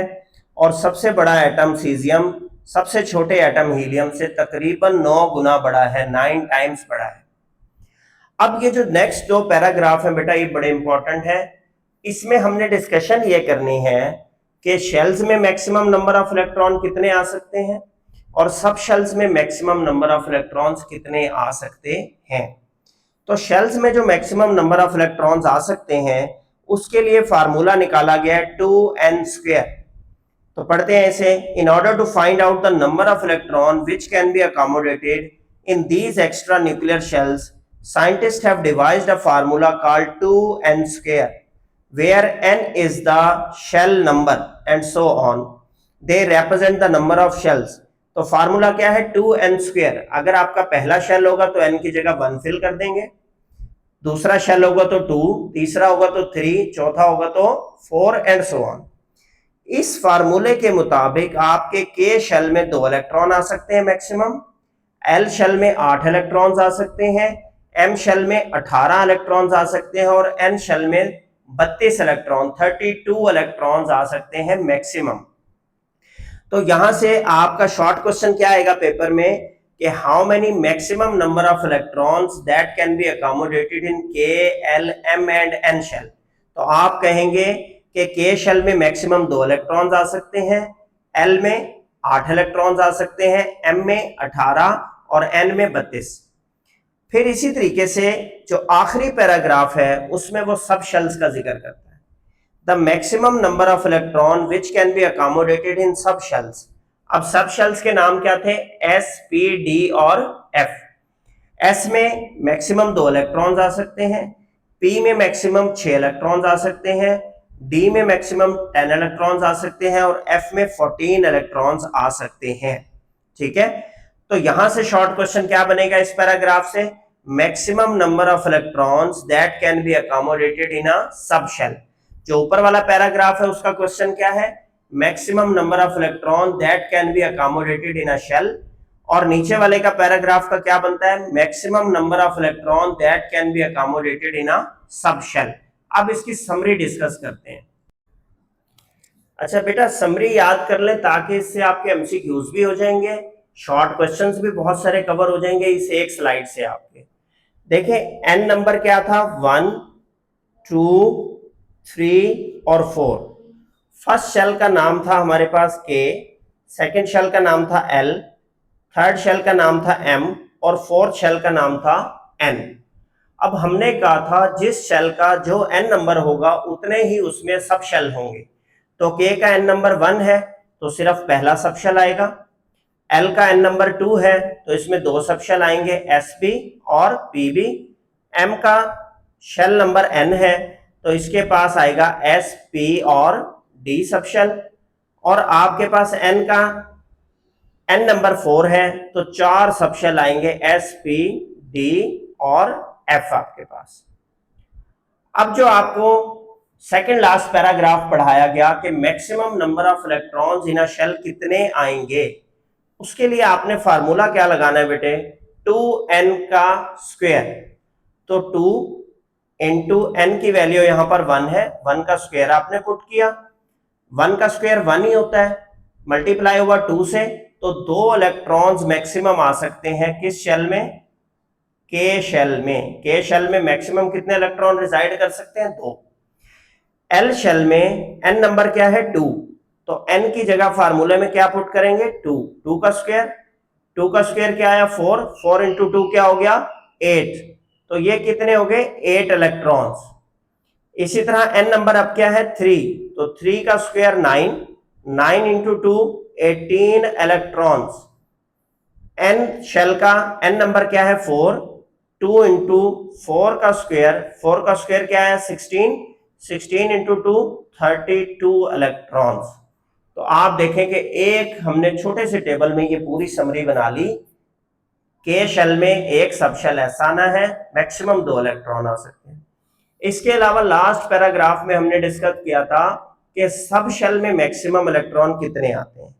और सबसे बड़ा एटम सीजियम सबसे छोटे एटम हीलियम से तकरीबन 9 गुना बड़ा है, 9 टाइम्स बड़ा है। अब ये जो नेक्स्ट 2 पैराग्राफ है बेटा, ये बड़े इंपॉर्टेंट है। इसमें हमने डिस्कशन ये करनी है कि शेल्स में मैक्सिमम नंबर ऑफ इलेक्ट्रॉन कितने आ सकते हैं और सब शेल्स में मैक्सिमम नंबर ऑफ इलेक्ट्रॉन्स कितने आ सकते हैं। तो शेल्स में जो मैक्सिमम नंबर ऑफ इलेक्ट्रॉन्स आ सकते हैं, उसके लिए फार्मूला निकाला गया है 2n²। तो पढ़ते हैं इसे। In order to find out the number of electron which can be accommodated in these extra nuclear shells, scientist have devised a formula called 2n², where n is the shell number and so on, they represent the number of shells। तो formula क्या है, 2n²। अगर आपका पहला shell होगा तो n की जगह 1 फिल कर देंगे, दूसरा शेल होगा तो 2, तीसरा होगा तो 3, चौथा होगा तो 4 एंड सो ऑन। इस फार्मूले के मुताबिक आपके के शेल में 2 इलेक्ट्रॉन आ सकते हैं मैक्सिमम, एल शेल में 8 इलेक्ट्रॉन्स आ सकते हैं, एम शेल में 18 इलेक्ट्रॉन्स आ सकते हैं और एन शेल में 32 इलेक्ट्रॉन 32 इलेक्ट्रॉन्स आ सकते हैं मैक्सिमम। तो यहां से आपका शॉर्ट क्वेश्चन क्या आएगा पेपर में कि how many maximum number of electrons that can be accommodated in K, L, M and N shell. तो आप कहेंगे कि के शेल में मैक्सिमम 2 इलेक्ट्रॉन्स आ सकते हैं, एल में 8 इलेक्ट्रॉन्स आ सकते हैं, एम में 18 और n में 32। फिर इसी तरीके से जो आखिरी पैराग्राफ है उसमें वो सब शेल्स का जिक्र करता है। The maximum number of electron which can be accommodated इन सब शेल्स। अब सब शेल्स के नाम क्या थे? S, P, D और F। S में मैक्सिमम 2 इलेक्ट्रॉन्स आ सकते हैं, P में मैक्सिमम 6 इलेक्ट्रॉन्स आ सकते हैं, D में मैक्सिमम 10 इलेक्ट्रॉन्स आ सकते हैं और F में 14 इलेक्ट्रॉन्स आ सकते हैं। ठीक है, तो यहां से शॉर्ट क्वेश्चन क्या बनेगा इस पैराग्राफ से? Maximum number of electrons that can be accommodated in a sub shell. जो ऊपर वाला पैराग्राफ है उसका क्वेश्चन क्या है? Maximum number of electron that can be accommodated in a shell. और नीचे वाले का पैराग्राफ का क्या बनता है? Maximum number of electron that can be accommodated in a sub shell. अब इसकी समरी डिस्कस करते हैं। अच्छा बेटा, समरी याद कर लें ताकि इससे आपके एमसीक्यूज भी हो जाएंगे, शॉर्ट क्वेश्चंस भी बहुत सारे कवर हो जाएंगे इस एक स्लाइड से आपके। देखें एन नंबर क्या था? 1, 2, 3 और 4। फर्स्ट शेल का नाम था हमारे पास K, सेकंड शेल का नाम था L, थर्ड शेल का नाम था M और फोर्थ शेल का नाम था N। अब हमने कहा था जिस शेल का जो N नंबर होगा उतने ही उसमें सब शेल होंगे। तो K का N नंबर 1 है तो सिर्फ पहला सब शेल आएगा, L का N नंबर 2 है तो इसमें 2 सब शेल आएंगे, SB और PB। M का शेल नंबर N है तो इसके पास आएगा SP और D सब शेल। और आपके पास N का N नंबर 4 है तो 4 सब शेल आएंगे, SP, D और F आपके पास। अब जो आपको सेकंड लास्ट पैराग्राफ पढ़ाया गया कि maximum number of electrons in a shell कितने आएंगे, उसके लिए आपने फार्मूला क्या लगाना है बेटे? 2n का स्क्वायर। तो 2 इंटू n की वैल्यू यहां पर 1 है, 1 का स्क्वायर आपने पुट किया, 1 का स्क्वायर 1 ही होता है, मल्टीप्लाई हुआ 2 से, तो 2 इलेक्ट्रॉन्स मैक्सिमम आ सकते हैं किस शेल में? K शेल में। K शेल में मैक्सिमम कितने इलेक्ट्रॉन रिजाइड कर सकते हैं? 2। L शेल में n नंबर क्या है? 2, तो n की जगह फार्मूले में क्या पुट करेंगे? 2, 2 का स्क्वायर, 2 का स्क्वायर क्या आया? 4, 4 इंटू 2 क्या हो गया? 8, तो ये कितने हो गए? 8 इलेक्ट्रॉन्स। इसी तरह n नंबर अब क्या है? 3, तो 3 का square 9, 9 into 2 18 electrons. n shell का n नंबर क्या है? 4, 2 इंटू 4 का स्क्वायर, 4 का स्क्वायर क्या है? 16, 16 इंटू 2 32 इलेक्ट्रॉन्स। तो आप देखें कि एक हमने छोटे से टेबल में ये पूरी समरी बना ली। K शेल में एक सब शेल ऐसा आना है, मैक्सिमम 2 इलेक्ट्रॉन आ सकते हैं। इसके अलावा लास्ट पैराग्राफ में हमने डिस्कस किया था कि सब शेल में मैक्सिमम इलेक्ट्रॉन कितने आते हैं।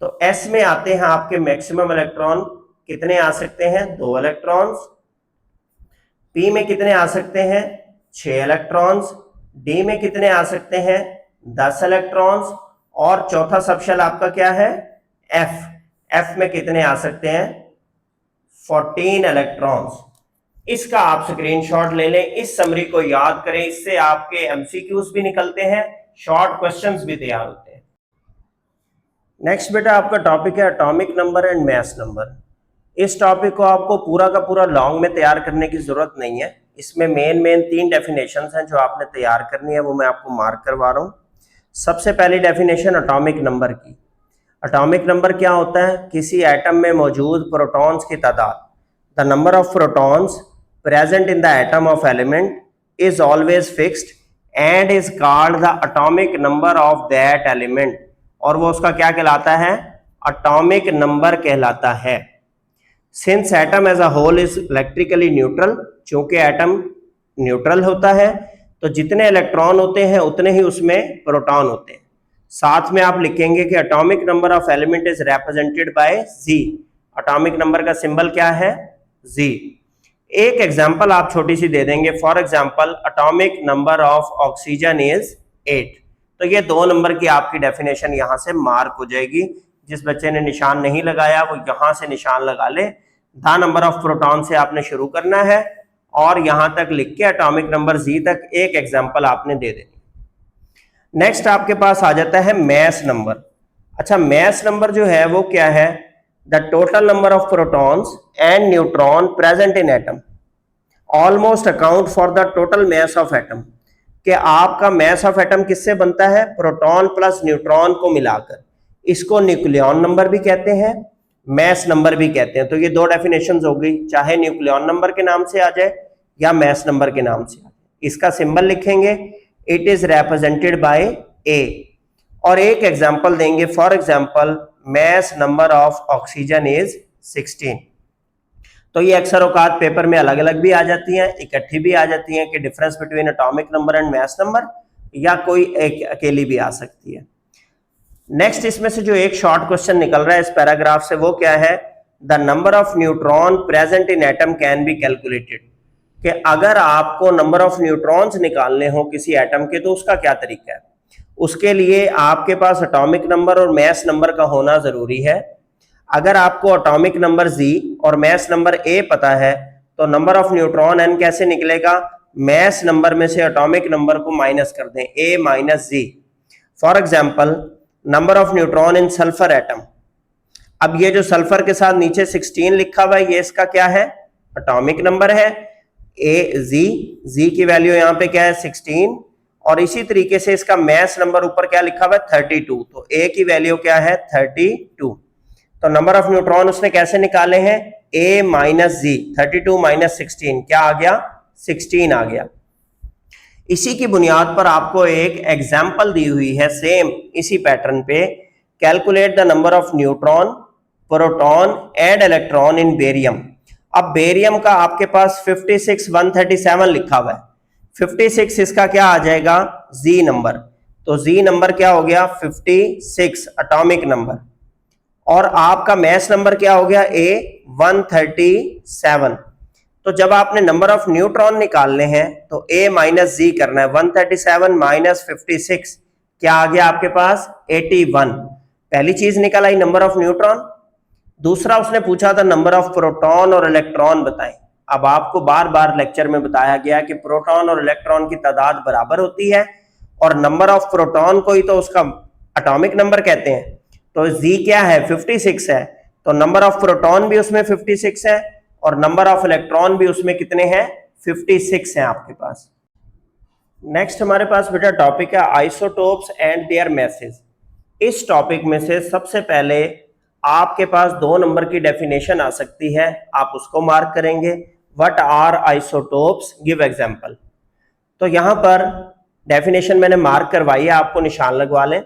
तो S में आते हैं आपके मैक्सिमम इलेक्ट्रॉन कितने आ सकते हैं? 2 इलेक्ट्रॉन्स। P में कितने आ सकते हैं? 6 इलेक्ट्रॉन्स। D में कितने आ सकते हैं? 10 इलेक्ट्रॉन्स। और चौथा सबशेल आपका क्या है? F। F में कितने आ सकते हैं? 14 इलेक्ट्रॉन्स। इसका आप स्क्रीनशॉट ले लें, इस समरी को याद करें, इससे आपके एमसीक्यूज भी निकलते हैं, शॉर्ट क्वेश्चंस भी तैयार होते हैं। नेक्स्ट बेटा आपका टॉपिक है atomic number and mass number. इस टॉपिक को आपको पूरा का पूरा लॉन्ग में तैयार करने की जरूरत नहीं है। इसमें मेन 3 डेफिनेशंस हैं जो आपने तैयार करनी है, वो मैं आपको मार्क करवा रहा हूँ। सबसे पहली डेफिनेशन एटॉमिक नंबर की। एटॉमिक नंबर क्या होता है? किसी एटम में मौजूद प्रोटॉन्स की तादाद। The number of protons present in the atom of element is always fixed and is called the atomic number of that element. और वो उसका क्या कहलाता है? एटॉमिक नंबर कहलाता है। Since atom as a whole is electrically neutral, चूंकि atom neutral होता है तो जितने इलेक्ट्रॉन होते हैं उतने ही उसमें प्रोटॉन होते हैं। साथ में आप लिखेंगे कि atomic number of element is represented by Z। Atomic number का सिंबल क्या है? Z। एक एग्जांपल आप छोटी सी दे देंगे, for example atomic number of oxygen is 8। तो ये 2 नंबर की आपकी डेफिनेशन यहां से मार्क हो जाएगी। जिस बच्चे ने निशान नहीं लगाया वो यहां से निशान लगा ले। द नंबर ऑफ प्रोटॉन से आपने शुरू करना है और यहां तक लिख के एटॉमिक नंबर Z तक एक एग्जांपल आपने दे देनी। नेक्स्ट आपके पास आ जाता है मैस नंबर। अच्छा, मैस नंबर जो है वो क्या है? The total number of protons and neutron present in atom almost account for the total mass of atom, कि आपका मास ऑफ एटम किससे बनता है, प्रोटॉन प्लस न्यूट्रॉन को मिलाकर। इसको न्यूक्लियॉन नंबर भी कहते हैं, मास नंबर भी कहते हैं। तो ये दो डेफिनेशंस हो गई, चाहे न्यूक्लियॉन नंबर के नाम से आ जाए या मास नंबर के नाम से आ जाए। इसका सिंबल लिखेंगे, इट इज रिप्रेजेंटेड बाय ए, और एक एग्जांपल देंगे, for example mass number of oxygen is 16। तो ये अक्सर औकात पेपर में अलग अलग भी आ जाती हैं, इकट्ठी भी आ जाती हैं कि difference between atomic number and mass number, या कोई एक अकेली भी आ सकती है। नेक्स्ट इसमें से जो एक शॉर्ट क्वेश्चन निकल रहा है इस पैराग्राफ से, वो क्या है, the number of neutron present in atom can be calculated, कि अगर आपको नंबर ऑफ न्यूट्रॉन्स निकालने हो किसी एटम के तो उसका क्या तरीका है। उसके लिए आपके पास एटॉमिक नंबर और मास नंबर का होना जरूरी है। अगर आपको एटॉमिक नंबर Z और मास नंबर A पता है तो नंबर ऑफ न्यूट्रॉन N कैसे निकलेगा, मास नंबर में से एटॉमिक नंबर को माइनस कर दें, A minus Z। For example number of neutron in sulphur atom, अब ये जो सल्फर के साथ नीचे 16 लिखा हुआ है, ये इसका क्या है, एटॉमिक नंबर है, Z की वैल्यू यहाँ पे क्या है 16, और इसी तरीके से इसका मास नंबर ऊपर क्या लिखा हुआ है 32, तो A की वैल्यू क्या है 32। तो नंबर ऑफ न्यूट्रॉन उसने कैसे निकाले हैं, A माइनस Z, 32 माइनस 16 क्या आ गया, 16 आ गया। इसी की बुनियाद पर आपको एक एग्जाम्पल दी हुई है सेम इसी पैटर्न पे, calculate the number of neutron, proton and electron in barium. अब बेरियम का आपके पास 56,137 लिखा हुआ है, 56 इसका क्या आ जाएगा, Z नंबर, तो Z नंबर क्या हो गया 56 एटॉमिक नंबर, और आपका मास नंबर क्या हो गया A 137। तो जब आपने नंबर ऑफ न्यूट्रॉन निकालने हैं तो A माइनस Z करना है, 137 माइनस 56 क्या आ गया आपके पास 81। पहली चीज निकल आई नंबर ऑफ न्यूट्रॉन। दूसरा उसने पूछा था नंबर ऑफ प्रोटॉन और इलेक्ट्रॉन बताएं। अब आपको बार बार लेक्चर में बताया गया कि प्रोटॉन और इलेक्ट्रॉन की तादाद बराबर होती है, और नंबर ऑफ प्रोटॉन को ही तो उसका एटॉमिक नंबर कहते हैं। तो Z क्या है 56 है, तो नंबर ऑफ प्रोटॉन भी उसमें 56 है और नंबर ऑफ इलेक्ट्रॉन भी उसमें कितने हैं 56 हैं आपके पास। नेक्स्ट हमारे पास बेटा टॉपिक है आइसोटोप्स एंड देयर मैसेज। इस टॉपिक में से सबसे पहले आपके पास 2 नंबर की डेफिनेशन आ सकती है, आप उसको मार्क करेंगे, what are isotopes, give example. तो यहां पर डेफिनेशन मैंने मार्क करवाई है, आपको निशान लगवा लें।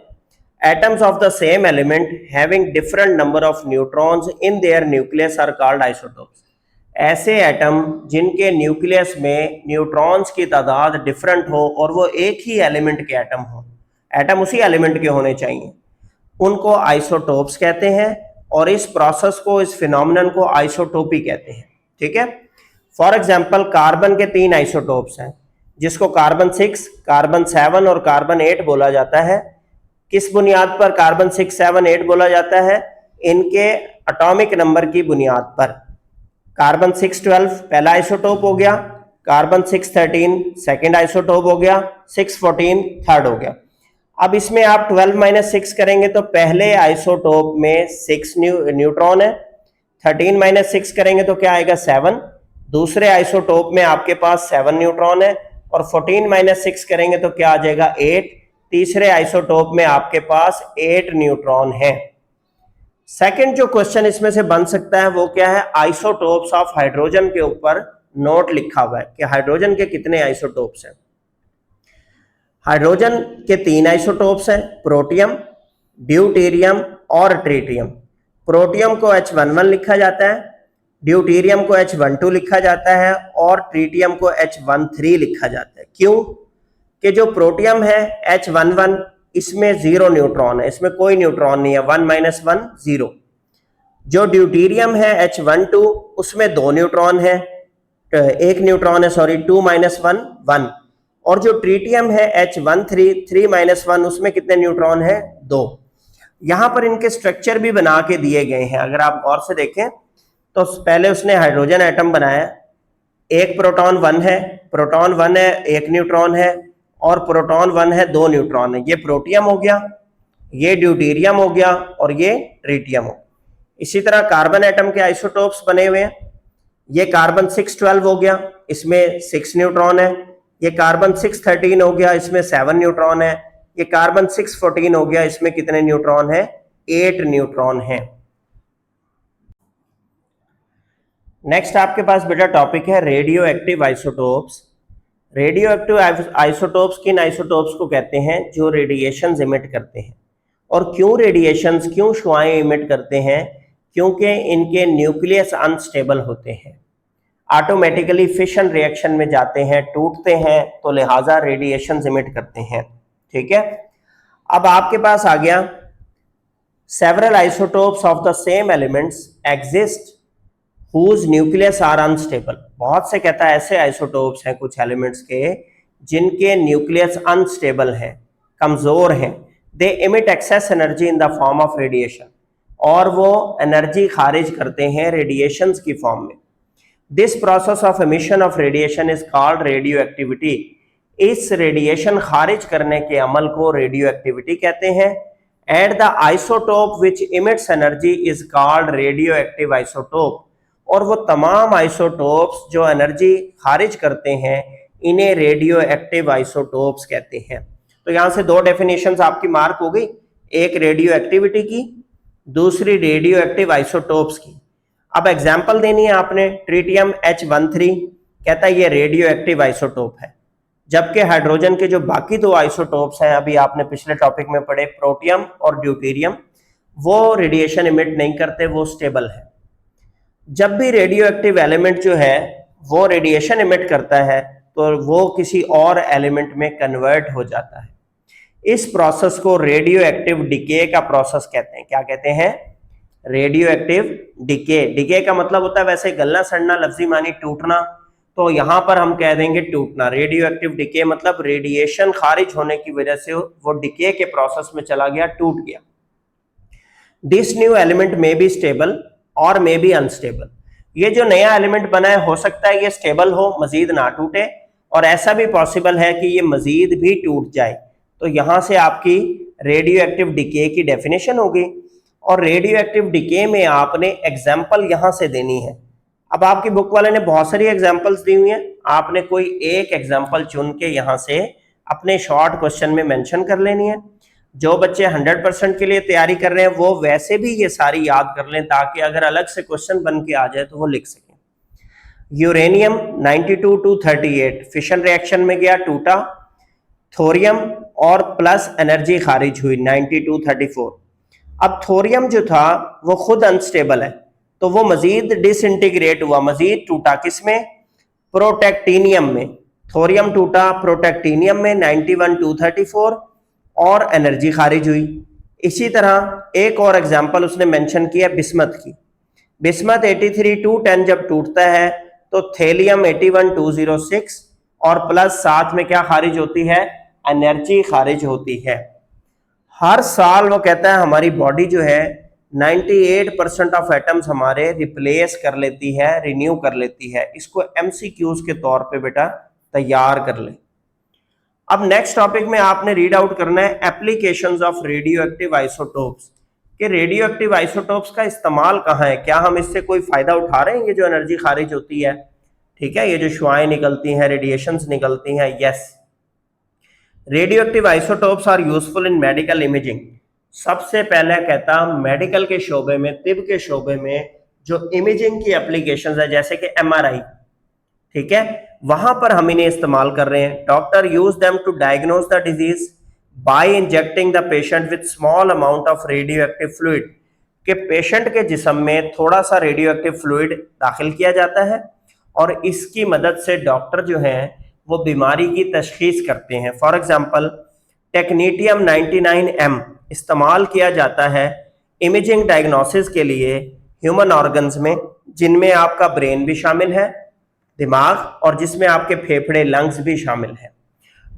Atoms of the same element having different number of neutrons in their nucleus are called isotopes। ऐसे एटम जिनके न्यूक्लियस में न्यूट्रॉन्स की तादाद डिफरेंट हो और वो एक ही एलिमेंट के एटम हो, एटम उसी एलिमेंट के होने चाहिए, उनको आइसोटोप्स कहते हैं, और इस प्रोसेस को, इस फिनोमिनन को आइसोटोपी कहते हैं। ठीक है, फॉर एग्जांपल कार्बन के 3 आइसोटोप्स हैं, जिसको कार्बन 6, कार्बन 7 और कार्बन 8 बोला जाता है। किस बुनियाद पर कार्बन 6, 7, 8 बोला जाता है, इनके एटॉमिक नंबर की बुनियाद पर। कार्बन 6, 12 पहला आइसोटोप हो गया, कार्बन 6, 13 सेकेंड आइसोटोप हो गया, 6, 14 थर्ड हो गया। अब इसमें आप 12 माइनस 6 करेंगे तो पहले आइसोटोप में 6 न्यूट्रॉन है, 13 माइनस 6 करेंगे तो क्या आएगा 7, दूसरे आइसोटोप में आपके पास 7 न्यूट्रॉन है, और 14 माइनस 6 करेंगे तो क्या आ जाएगा 8, तीसरे आइसोटोप में आपके पास 8 न्यूट्रॉन है। सेकंड जो क्वेश्चन इसमें से बन सकता है वो क्या है, आइसोटोप्स ऑफ हाइड्रोजन के ऊपर नोट लिखा हुआ है कि हाइड्रोजन के कितने आइसोटोप्स हैं। हाइड्रोजन के 3 आइसोटोप्स हैं, प्रोटियम, ड्यूटेरियम और ट्रिटियम। प्रोटियम को H11 लिखा जाता है, ड्यूटेरियम को H12 लिखा जाता है और ट्रिटियम को H13 लिखा जाता है। क्यों कि जो प्रोटियम है H11 इसमें 0 न्यूट्रॉन है, इसमें कोई न्यूट्रॉन नहीं है, 1 माइनस 1 0। जो ड्यूटेरियम है H12 उसमें 2 न्यूट्रॉन है, 1 न्यूट्रॉन है सॉरी, 2 माइनस 1 1। और जो ट्रिटियम है H13 3 माइनस 1 उसमें कितने न्यूट्रॉन है 2। यहां पर इनके स्ट्रक्चर भी बना के दिए गए हैं, अगर आप गौर से देखें तो पहले उसने हाइड्रोजन एटम बनाया, एक प्रोटॉन 1 है, प्रोटॉन 1 है 1 न्यूट्रॉन है, और प्रोटॉन 1 है 2 न्यूट्रॉन है। ये प्रोटियम हो गया, ये ड्यूटेरियम हो गया और ये ट्रिटियम हो। इसी तरह कार्बन एटम के आइसोटोप्स बने हुए हैं। ये कार्बन 612 हो गया, इसमें 6 न्यूट्रॉन है। ये कार्बन 613 हो गया, इसमें 7 न्यूट्रॉन है। ये कार्बन 614 हो गया, इसमें कितने न्यूट्रॉन है? 8 न्यूट्रॉन है। नेक्स्ट आपके पास बेटा टॉपिक है radio active isotopes. Radio active isotopes किन आइसोटोप्स को कहते हैं? जो रेडिएशन इमिट करते हैं। और क्यों रेडिएशंस, क्यों शुआएं इमिट करते हैं? क्योंकि इनके न्यूक्लियस अनस्टेबल होते हैं, ऑटोमेटिकली फिशन रिएक्शन में जाते हैं, टूटते हैं, तो लिहाजा रेडिएशन इमिट करते हैं। ठीक है, अब आपके पास आ गया several isotopes of the same elements exist whose nucleus are unstable। बहुत से कहता है ऐसे आइसोटोप्स हैं कुछ एलिमेंट्स के जिनके न्यूक्लियस अनस्टेबल हैं, कमजोर हैं। They emit excess energy in the form of radiation, और वो एनर्जी खारिज करते हैं रेडिएशंस की फॉर्म में। This process of emission of radiation is called radio activity. इस रेडिएशन खारिज करने के अमल को रेडियो एक्टिविटी कहते हैं। And the isotope which emits energy is called radio active isotope. और वो तमाम आइसोटोप्स जो एनर्जी खारिज करते हैं इन्हें रेडियो एक्टिव आइसोटोप्स कहते हैं। तो यहां से दो डेफिनेशंस आपकी मार्क हो गई, एक रेडियो एक्टिविटी की, दूसरी रेडियो एक्टिव आइसोटोप्स की। अब एग्जांपल देनी है आपने। ट्रिटियम H13 कहता है ये रेडियो एक्टिव आइसोटोप है, जबकि हाइड्रोजन के जो बाकी दो आइसोटोप्स हैं अभी आपने पिछले टॉपिक में पढ़े, प्रोटियम और ड्यूटेरियम, वो रेडिएशन इमिट नहीं करते, वो स्टेबल है। जब भी रेडियो एक्टिव एलिमेंट जो है वो रेडिएशन इमिट करता है तो वो किसी और एलिमेंट में कन्वर्ट हो जाता है। इस प्रोसेस को रेडियो एक्टिव डिके का प्रोसेस कहते हैं। क्या कहते हैं? Radio active decay. डिके का मतलब होता है वैसे गलना सड़ना, लफ्जी मानी टूटना, तो यहां पर हम कह देंगे टूटना। रेडियो एक्टिव डिके मतलब रेडिएशन खारिज होने की वजह से वो डिके के प्रोसेस में चला गया, टूट गया। दिस न्यू एलिमेंट में बी स्टेबल और मे बी अनस्टेबल। ये जो नया एलिमेंट बना है हो सकता है ये स्टेबल हो, मजीद ना टूटे, और ऐसा भी पॉसिबल है कि ये मजीद भी टूट जाए। तो यहां से आपकी रेडियो एक्टिव डिके की डेफिनेशन होगी। और रेडियो एक्टिव डिके में आपने एग्जाम्पल यहां से देनी है। अब आपकी बुक वाले ने बहुत सारी एग्जाम्पल्स दी हुई हैं, आपने कोई एक एग्जाम्पल चुन के यहां से अपने शॉर्ट क्वेश्चन में मेंशन कर लेनी है। जो बच्चे 100% के लिए तैयारी कर रहे हैं वो वैसे भी ये सारी याद कर लें ताकि अगर अलग से क्वेश्चन बन के आ जाए तो वो लिख सकें। यूरेनियम 92-38 फिशन रिएक्शन में गया, टूटा। थोरियम और प्लस एनर्जी खारिज हुई 92-34। अब थोरियम जो था वो खुद अनस्टेबल है तो वो मजीद डिसइंटीग्रेट हुआ, मजीद टूटा। किसमें? प्रोटेक्टिनियम में। थोरियम टूटा प्रोटेक्टिनियम में 91-234 और एनर्जी खारिज हुई। इसी तरह एक और एग्जांपल उसने मेंशन किया बिस्मथ की। बिस्मथ 83-10 जब टूटता है तो थेलियम 81-206 और प्लस साथ में क्या खारिज होती है? एनर्जी खारिज होती है। हर साल वो कहता है हमारी बॉडी जो है 98% ऑफ एटम्स हमारे रिप्लेस कर लेती है, रिन्यू कर लेती है। इसको MCQs के तौर पे बेटा तैयार कर ले। अब नेक्स्ट टॉपिक में आपने रीड आउट करना है applications of radioactive isotopes. कि रेडियो एक्टिव आइसोटोप्स का इस्तेमाल कहाँ है, क्या हम इससे कोई फायदा उठा रहे हैं? ये जो एनर्जी खारिज होती है, ठीक है, ये जो शुआएं निकलती हैं, रेडिएशंस निकलती हैं, yes. Radioactive isotopes are useful in medical imaging. सबसे पहले कहता मेडिकल के शोबे में, तिब के शोबे में जो इमेजिंग की एप्लीकेशंस है जैसे कि MRI, ठीक है, वहां पर हम इन्हें इस्तेमाल कर रहे हैं। Doctor use them to diagnose the disease by injecting the patient with small amount of radioactive fluid. कि पेशेंट के जिस्म में थोड़ा सा रेडियो एक्टिव फ्लूइड दाखिल किया जाता है और इसकी मदद से डॉक्टर जो है वो बीमारी की तशखीस करते हैं। फॉर एग्जाम्पल टेक्नीटियम 99M इस्तेमाल किया जाता है इमेजिंग डायग्नोसिस के लिए ह्यूमन ऑर्गन्स में, जिनमें आपका ब्रेन भी शामिल है, दिमाग, और जिसमें आपके फेफड़े, लंग्स भी शामिल हैं।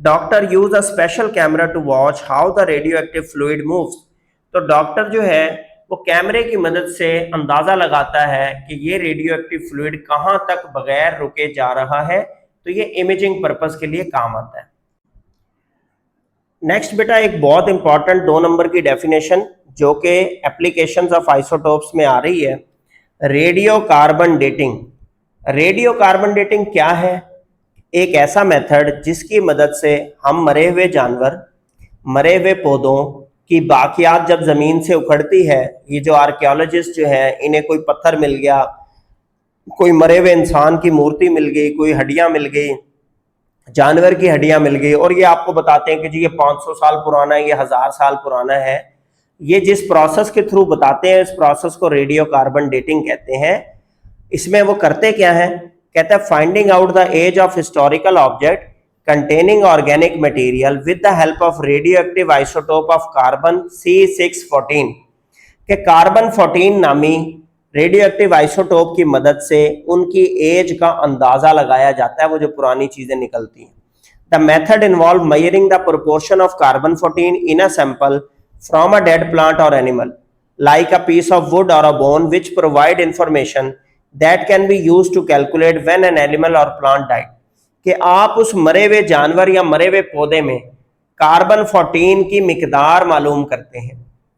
Doctor use a special camera to watch how the radioactive fluid moves. तो डॉक्टर जो है वो कैमरे की मदद से अंदाजा लगाता है कि ये रेडियो एक्टिव फ्लूइड कहाँ तक बगैर रुके जा रहा है, तो ये इमेजिंग पर्पस के लिए काम आता है। नेक्स्ट बेटा एक बहुत इंपॉर्टेंट 2 नंबर की डेफिनेशन जो कि एप्लीकेशंस ऑफ आइसोटोप्स में आ रही है, radio carbon dating. Radio carbon dating क्या है? एक ऐसा मेथड जिसकी मदद से हम मरे हुए जानवर, मरे हुए पौधों की बाकियात जब जमीन से उखड़ती है, ये जो आर्कियोलॉजिस्ट जो है इन्हें कोई पत्थर मिल गया, कोई मरे हुए इंसान की मूर्ति मिल गई, कोई हड्डियां मिल गई, जानवर की हड्डियां मिल गई, और ये आपको बताते हैं कि जी ये 500 साल पुराना है, ये 1000 साल पुराना है। ये जिस प्रोसेस के थ्रू बताते हैं, इस प्रोसेस को रेडियो कार्बन डेटिंग कहते हैं। इसमें वो करते क्या है? कहते हैं finding out the age of historical object containing organic material with the help of radioactive isotope of carbon C614 के कार्बन 14 नामी रेडियोएक्टिव आइसोटोप की मदद से उनकी एज का अंदाजा लगाया जाता है, वो जो पुरानी चीजें निकलती हैं। The method involve measuring the proportion of carbon 14 in a sample from a dead plant और animal like a piece of wood or a bone, which provide information that can be used to calculate when an animal or plant died। कि आप उस मरे हुए जानवर या मरे हुए पौधे में कार्बन 14 की मिकदार मालूम करते हैं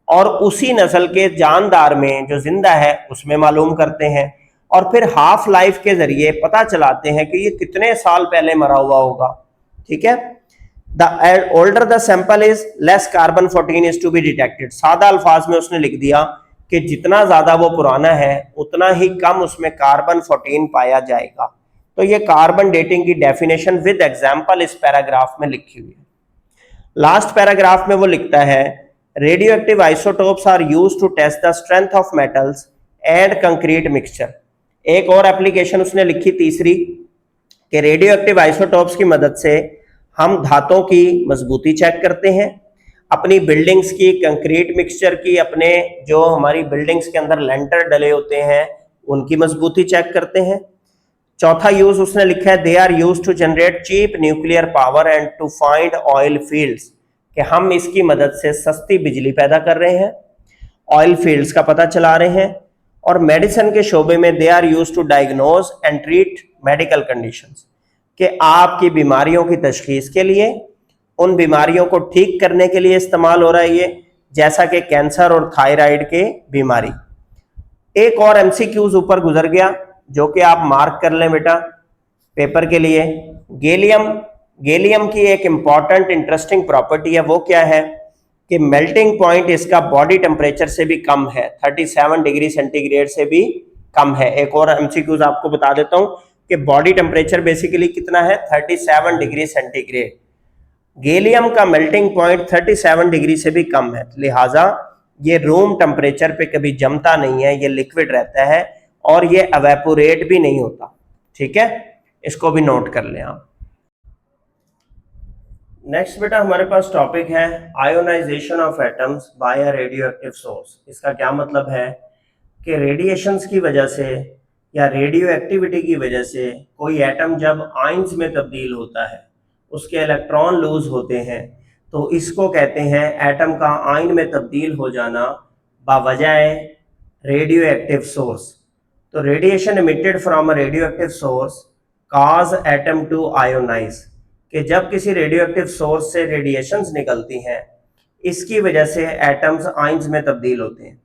और उसी नस्ल के जानदार में जो जिंदा है उसमें मालूम करते हैं, और फिर हाफ लाइफ के जरिए पता चलाते हैं कि ये कितने साल पहले मरा हुआ होगा। ठीक है, the older the sample is less carbon 14 is to be detected. सादा अल्फाज में उसने लिख दिया कि जितना ज्यादा वो पुराना है उतना ही कम उसमें कार्बन 14 पाया जाएगा। तो ये कार्बन डेटिंग की डेफिनेशन विद एग्जांपल इस पैराग्राफ में लिखी हुई है। लास्ट पैराग्राफ में वो लिखता है radioactive isotopes are used to test the strength of metals and concrete mixture. एक और एप्लीकेशन उसने लिखी तीसरी कि रेडियोएक्टिव आइसोटोप्स की मदद से हम धातों की मजबूती चेक करते हैं, अपनी बिल्डिंग्स की, कंक्रीट मिक्सचर की, अपने जो हमारी बिल्डिंग्स के अंदर लेंटर डले होते हैं उनकी मजबूती चेक करते हैं। चौथा यूज उसने लिखा है they are use to generate cheap nuclear power and to find oil fields, कि हम इसकी मदद से सस्ती बिजली पैदा कर रहे हैं, ऑयल फील्ड्स का पता चला रहे हैं। और मेडिसिन के शोबे में they are use to diagnose and treat medical conditions, कि आपकी बीमारियों की तशखीस के लिए, उन बीमारियों को ठीक करने के लिए इस्तेमाल हो रहा है ये, जैसा कि कैंसर और थायराइड के बीमारी। एक और एमसीक्यूज ऊपर गुजर गया जो कि आप मार्क कर लें बेटा पेपर के लिए। गैलियम की एक इंपॉर्टेंट इंटरेस्टिंग प्रॉपर्टी है, वो क्या है कि मेल्टिंग पॉइंट इसका बॉडी टेम्परेचर से भी कम है, 37 डिग्री सेंटीग्रेड से भी कम है। एक और एमसीक्यूज आपको बता देता हूं कि बॉडी टेम्परेचर बेसिकली कितना है, 37 डिग्री सेंटीग्रेड। गैलियम का मेल्टिंग पॉइंट 37 डिग्री से भी कम है, लिहाजा ये रूम टेम्परेचर पे कभी जमता नहीं है, ये लिक्विड रहता है और ये एवेपोरेट भी नहीं होता। ठीक है, इसको भी नोट कर लें आप। नेक्स्ट बेटा हमारे पास टॉपिक है ionisation of atoms by a radioactive source. इसका क्या मतलब है कि रेडिएशंस की वजह से या रेडियो एक्टिविटी की वजह से कोई एटम जब आयंस में तब्दील होता है, उसके इलेक्ट्रॉन लूज होते हैं, तो इसको कहते हैं एटम का आयन में तब्दील हो जाना बावजह रेडियो एक्टिव सोर्स। तो radiation emitted from a radioactive source cause atom to ionise, कि जब किसी रेडियो एक्टिव सोर्स से रेडिएशंस निकलती हैं इसकी वजह से एटम्स आयंस में तब्दील होते हैं।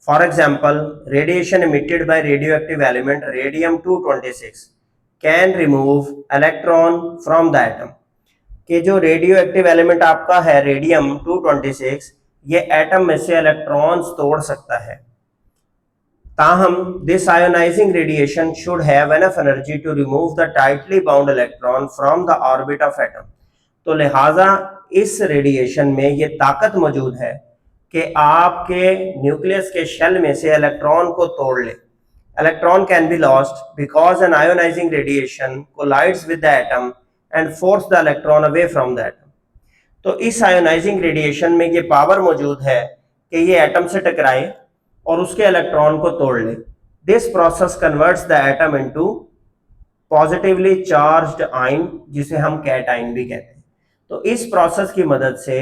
For example radiation emitted by radioactive element radium 226 can remove electron from the atom, कि जो रेडियो एक्टिव एलिमेंट आपका है रेडियम 226 ये एटम में से इलेक्ट्रॉन्स तोड़ सकता है। ताहम this ionising radiation should have enough energy to remove the tightly bound electron from the orbit of atom. तो लिहाजा इस रेडिएशन में ये ताकत मौजूद है कि आपके न्यूक्लियस के शेल में से इलेक्ट्रॉन को तोड़ ले। Electron can be lost because an ionising radiation collides with the atom and forces the electron away from the atom. तो इस आयोनाइजिंग रेडिएशन में ये पावर मौजूद है कि ये एटम से टकराए और उसके इलेक्ट्रॉन को तोड़ ले। This process converts the atom into positively charged ion, जिसे हम कैट आयन भी कहते हैं। तो इस प्रोसेस की मदद से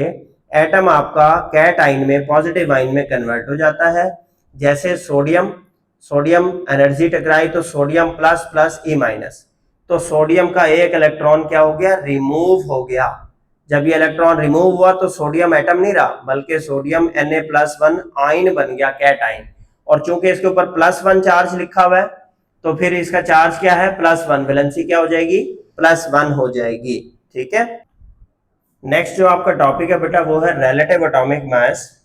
एटम आपका कैट आयन में, पॉजिटिव आयन में कन्वर्ट हो जाता है। जैसे सोडियम एनर्जी टकराई तो सोडियम प्लस ई माइनस, तो सोडियम का एक इलेक्ट्रॉन क्या हो गया, रिमूव हो गया। जब ये इलेक्ट्रॉन रिमूव हुआ तो सोडियम एटम नहीं रहा, बल्कि सोडियम Na+1 आयन बन गया, कैटायन। और चूंकि इसके ऊपर +1 चार्ज लिखा हुआ है तो फिर इसका चार्ज क्या है, +1, वैलेंसी क्या हो जाएगी, +1 हो जाएगी। ठीक है। नेक्स्ट जो आपका टॉपिक है बेटा वो है रिलेटिव एटॉमिक मास।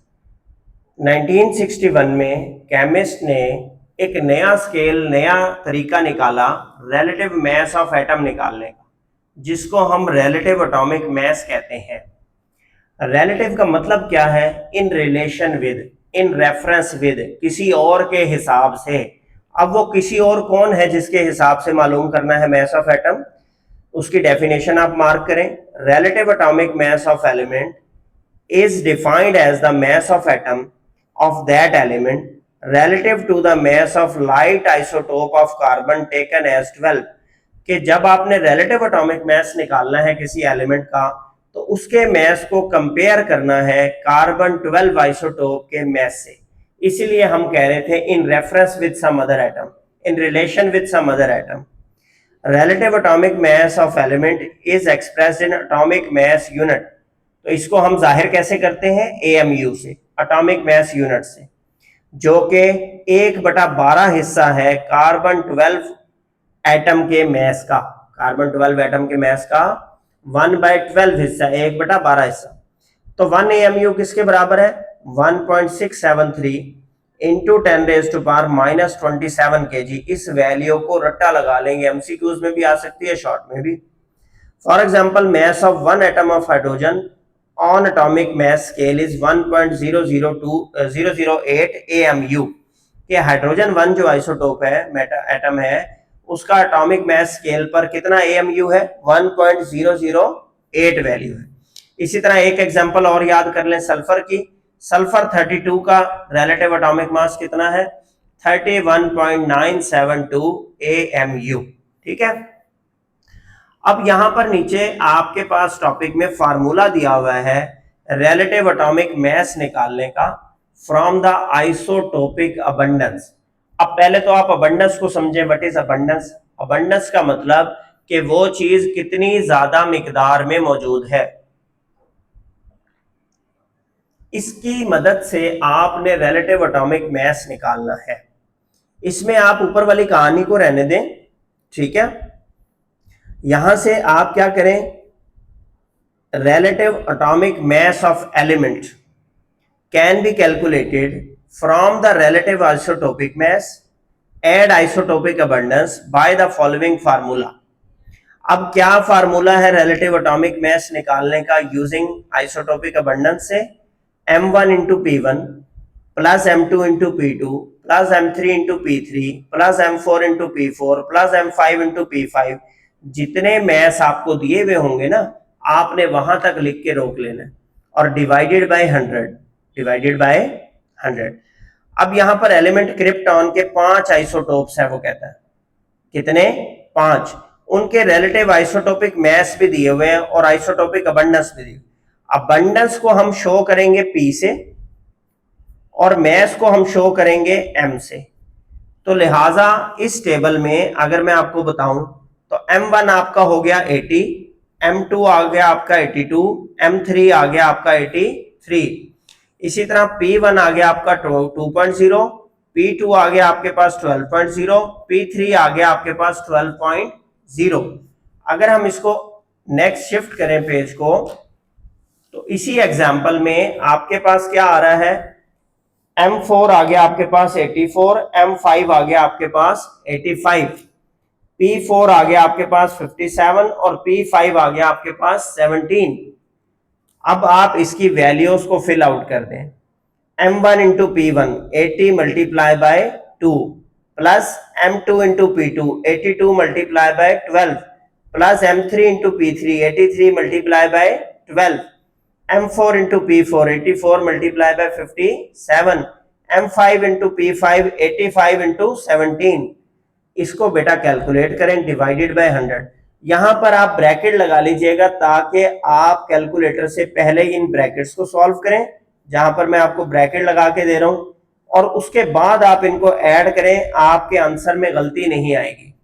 1961 में केमिस्ट ने एक नया स्केल, नया तरीका निकाला रिलेटिव मास ऑफ एटम निकालने का, जिसको हम रिलेटिव एटॉमिक मास कहते हैं। रिलेटिव का मतलब क्या है, in relation with, in reference with, किसी और के हिसाब से। अब वो किसी और कौन है जिसके हिसाब से मालूम करना है मास ऑफ एटम, उसकी डेफिनेशन आप मार्क करें। Relative atomic mass of element is defined as the mass of atom of that element relative to the mass of light isotope of carbon taken as 12। कि जब आपने relative atomic mass निकालना है किसी element का तो उसके mass को कंपेयर करना है कार्बन 12 आइसोटोप के mass से। इसीलिए हम कह रहे थे in reference with some other atom, in relation with some other atom। relative atomic mass of element is expressed in atomic mass unit। तो इसको हम जाहिर कैसे करते हैं, AMU से, एटॉमिक मास यूनिट से, जो कि 1/12 हिस्सा है कार्बन 12 एटम के मास का। कार्बन 12 एटम के मास का 1/12 हिस्सा, 1/12 हिस्सा। तो 1 AMU किसके बराबर है, 1.673 इंटू 10⁻⁻27 kg। इस वैल्यू को रट्टा लगा लेंगे, एमसीक्यूज में भी आ सकती है, शॉर्ट में भी। For example, mass of 1 atom of hydrogen on atomic mass scale is 1.0008 AMU। कि हाइड्रोजन 1 जो आइसोटोप है, एटम है, उसका एटॉमिक मास स्केल पर कितना AMU है, 1.008 वैल्यू है। इसी तरह एक एग्जांपल और याद कर लें सल्फर की। सल्फर 32 का रिलेटिव एटॉमिक मास कितना है, 31.972 AMU। ठीक है। अब यहां पर नीचे आपके पास टॉपिक में फार्मूला दिया हुआ है रिलेटिव एटॉमिक मास निकालने का फ्रॉम द आइसोटोपिक अबंडेंस। अब पहले तो आप अबंडेंस को समझें, व्हाट इज अबंडेंस। अबंडेंस का मतलब कि वो चीज कितनी ज्यादा मिकदार में मौजूद है। इसकी मदद से आपने रिलेटिव एटॉमिक मास निकालना है। इसमें आप ऊपर वाली कहानी को रहने दें, ठीक है। यहां से आप क्या करें, relative atomic mass of element can be calculated from the relative isotopic mass, add isotopic abundance by the following formula। अब क्या फार्मूला है relative atomic mass निकालने का using isotopic abundance से, m1 into p1 plus m2 into p2 plus m3 into p3 plus m4 into p4 plus m5 into p5। जितने mess आपको दिए हुए होंगे ना, आपने वहां तक लिख के रोक लेना है और डिवाइडेड बाय 100, डिवाइडेड बाय 100। अब यहां पर एलिमेंट क्रिप्टॉन के 5 आइसोटोप्स हैं, वो कहता है कितने, 5। उनके रिलेटिव आइसोटोपिक मास भी दिए हुए हैं और आइसोटोपिक अबंडेंस भी दिए। अबंडेंस को हम शो करेंगे P से और मास को हम शो करेंगे M से। तो लिहाजा इस टेबल में अगर मैं आपको बताऊं तो M1 आपका हो गया 80, M2 आ गया आपका 82, M3 आ गया आपका 83। इसी तरह P1 आ गया आपका 2.0, P2 आ गया आपके पास 12.0, P3 आ गया आपके पास 12.0। अगर हम इसको नेक्स्ट शिफ्ट करें पेज को, तो इसी एग्जाम्पल में आपके पास क्या आ रहा है, M4 आ गया आपके पास 84, M5 आ गया आपके पास 85, P4 आ गया आपके पास 57 और P5 आ गया आपके पास 17। अब आप इसकी वैल्यूज को फिल आउट कर दें। M1 into P1 80 multiply by 2 plus M2 into P2 82 multiply by 12 plus M3 into P3 83 multiply by 12, M4 into P4 84 multiply by 57, M5 into P5 85 into 17। इसको बेटा कैलकुलेट करें, डिवाइडेड बाय 100। यहां पर आप bracket लगा लीजिएगा ताकि आप कैलकुलेटर से पहले इन ब्रैकेट्स को सॉल्व करें, जहां पर मैं आपको ब्रैकेट लगा के दे रहा हूं, और उसके बाद आप इनको ऐड करें, आपके आंसर में गलती नहीं आएगी।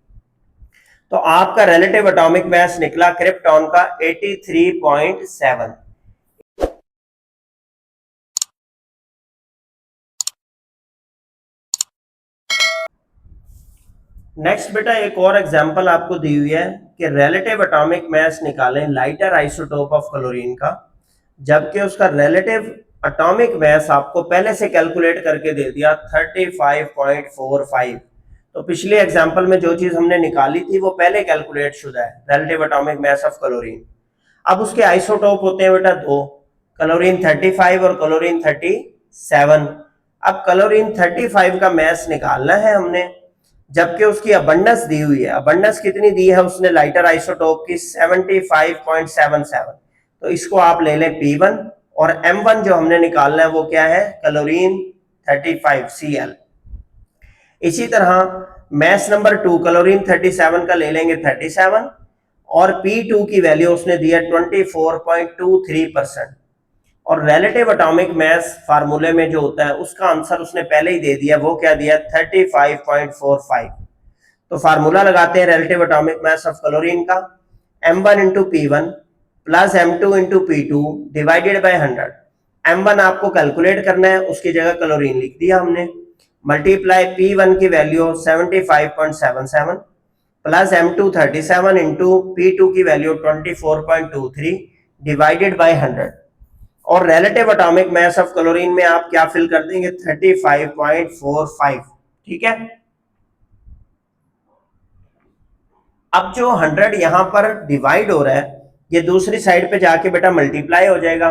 तो आपका रिलेटिव एटॉमिक मास निकला क्रिप्टॉन का 83.7। नेक्स्ट बेटा एक और एग्जांपल आपको दी हुई है कि रिलेटिव एटॉमिक मास निकालें लाइटर आइसोटोप ऑफ क्लोरीन का, जबकि उसका रिलेटिव एटॉमिक मास आपको पहले से कैलकुलेट करके दे दिया 35.45। तो पिछले एग्जांपल में जो चीज हमने निकाली थी वो पहले कैलकुलेट शुदा है, relative atomic mass of chlorine. अब उसके आइसोटोप होते हैं बेटा दो, क्लोरीन 35 और क्लोरीन 37। अब क्लोरीन 35 का मास निकालना है हमने, जबकि उसकी अबंडेंस दी हुई है। अबंडेंस कितनी दी है उसने लाइटर आइसोटोप की 75.77। तो इसको आप ले लें P1 और M1 जो हमने निकालना है वो क्या है, क्लोरीन 35Cl। इसी तरह मैस नंबर 2 क्लोरीन 37 का ले लेंगे 37 और P2 की वैल्यू उसने दी है 24.23%। और रिलेटिव एटॉमिक मास फार्मूले में जो होता है उसका आंसर उसने पहले ही दे दिया, वो क्या दिया 35.45। तो फार्मूला लगाते हैं relative atomic mass of chlorine का, M1 into P1 plus M2 into P2 divided by 100। M1 आपको कैलकुलेट करना है, उसकी जगह क्लोरीन लिख दिया हमने, मल्टीप्लाई P1 की value 75.77 plus M2 37 into P2 की वैल्यू 24.23 डिवाइडेड बाय 100। और relative atomic mass of chlorine में आप क्या फिल कर देंगे 35.45। ठीक है। अब जो 100 यहां पर डिवाइड हो रहा है ये दूसरी साइड पे जाके बेटा मल्टीप्लाई हो जाएगा,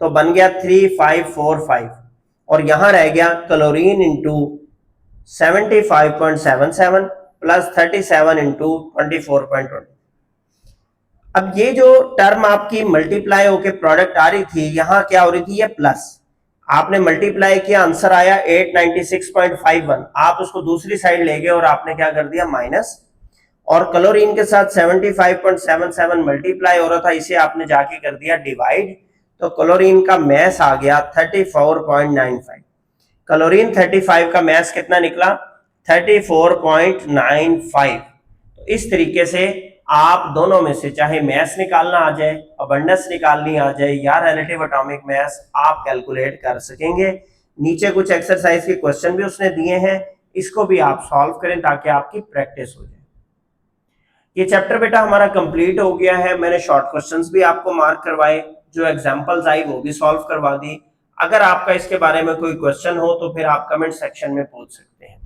तो बन गया 3545 और यहां रह गया क्लोरीन इंटू 75.77 प्लस 37 इंटू 24.20। अब ये जो टर्म आपकी मल्टीप्लाई होके प्रोडक्ट आ रही थी, यहां क्या हो रही थी, ये प्लस, आपने मल्टीप्लाई किया आंसर आया 896.51, आप उसको दूसरी साइड ले गए और आपने क्या कर दिया माइनस, और क्लोरीन के साथ 75.77 मल्टीप्लाई हो रहा था, इसे आपने जाके कर दिया डिवाइड, तो क्लोरीन का मैस आ गया 34.95। क्लोरीन 35 का मैस कितना निकला 34.95। तो इस तरीके से आप दोनों में से चाहे मैस निकालना आ जाए, अबंडेंस निकालनी आ जाए या रिलेटिव एटॉमिक मैस, आप कैलकुलेट कर सकेंगे। नीचे कुछ एक्सरसाइज के क्वेश्चन भी उसने दिए हैं, इसको भी आप सॉल्व करें ताकि आपकी प्रैक्टिस हो जाए। ये चैप्टर बेटा हमारा कंप्लीट हो गया है। मैंने शॉर्ट क्वेश्चंस भी आपको मार्क करवाए, जो एग्जांपल्स आई वो भी सॉल्व करवा दी। अगर आपका इसके बारे में कोई क्वेश्चन हो तो फिर आप कमेंट सेक्शन में पूछ सकते हैं।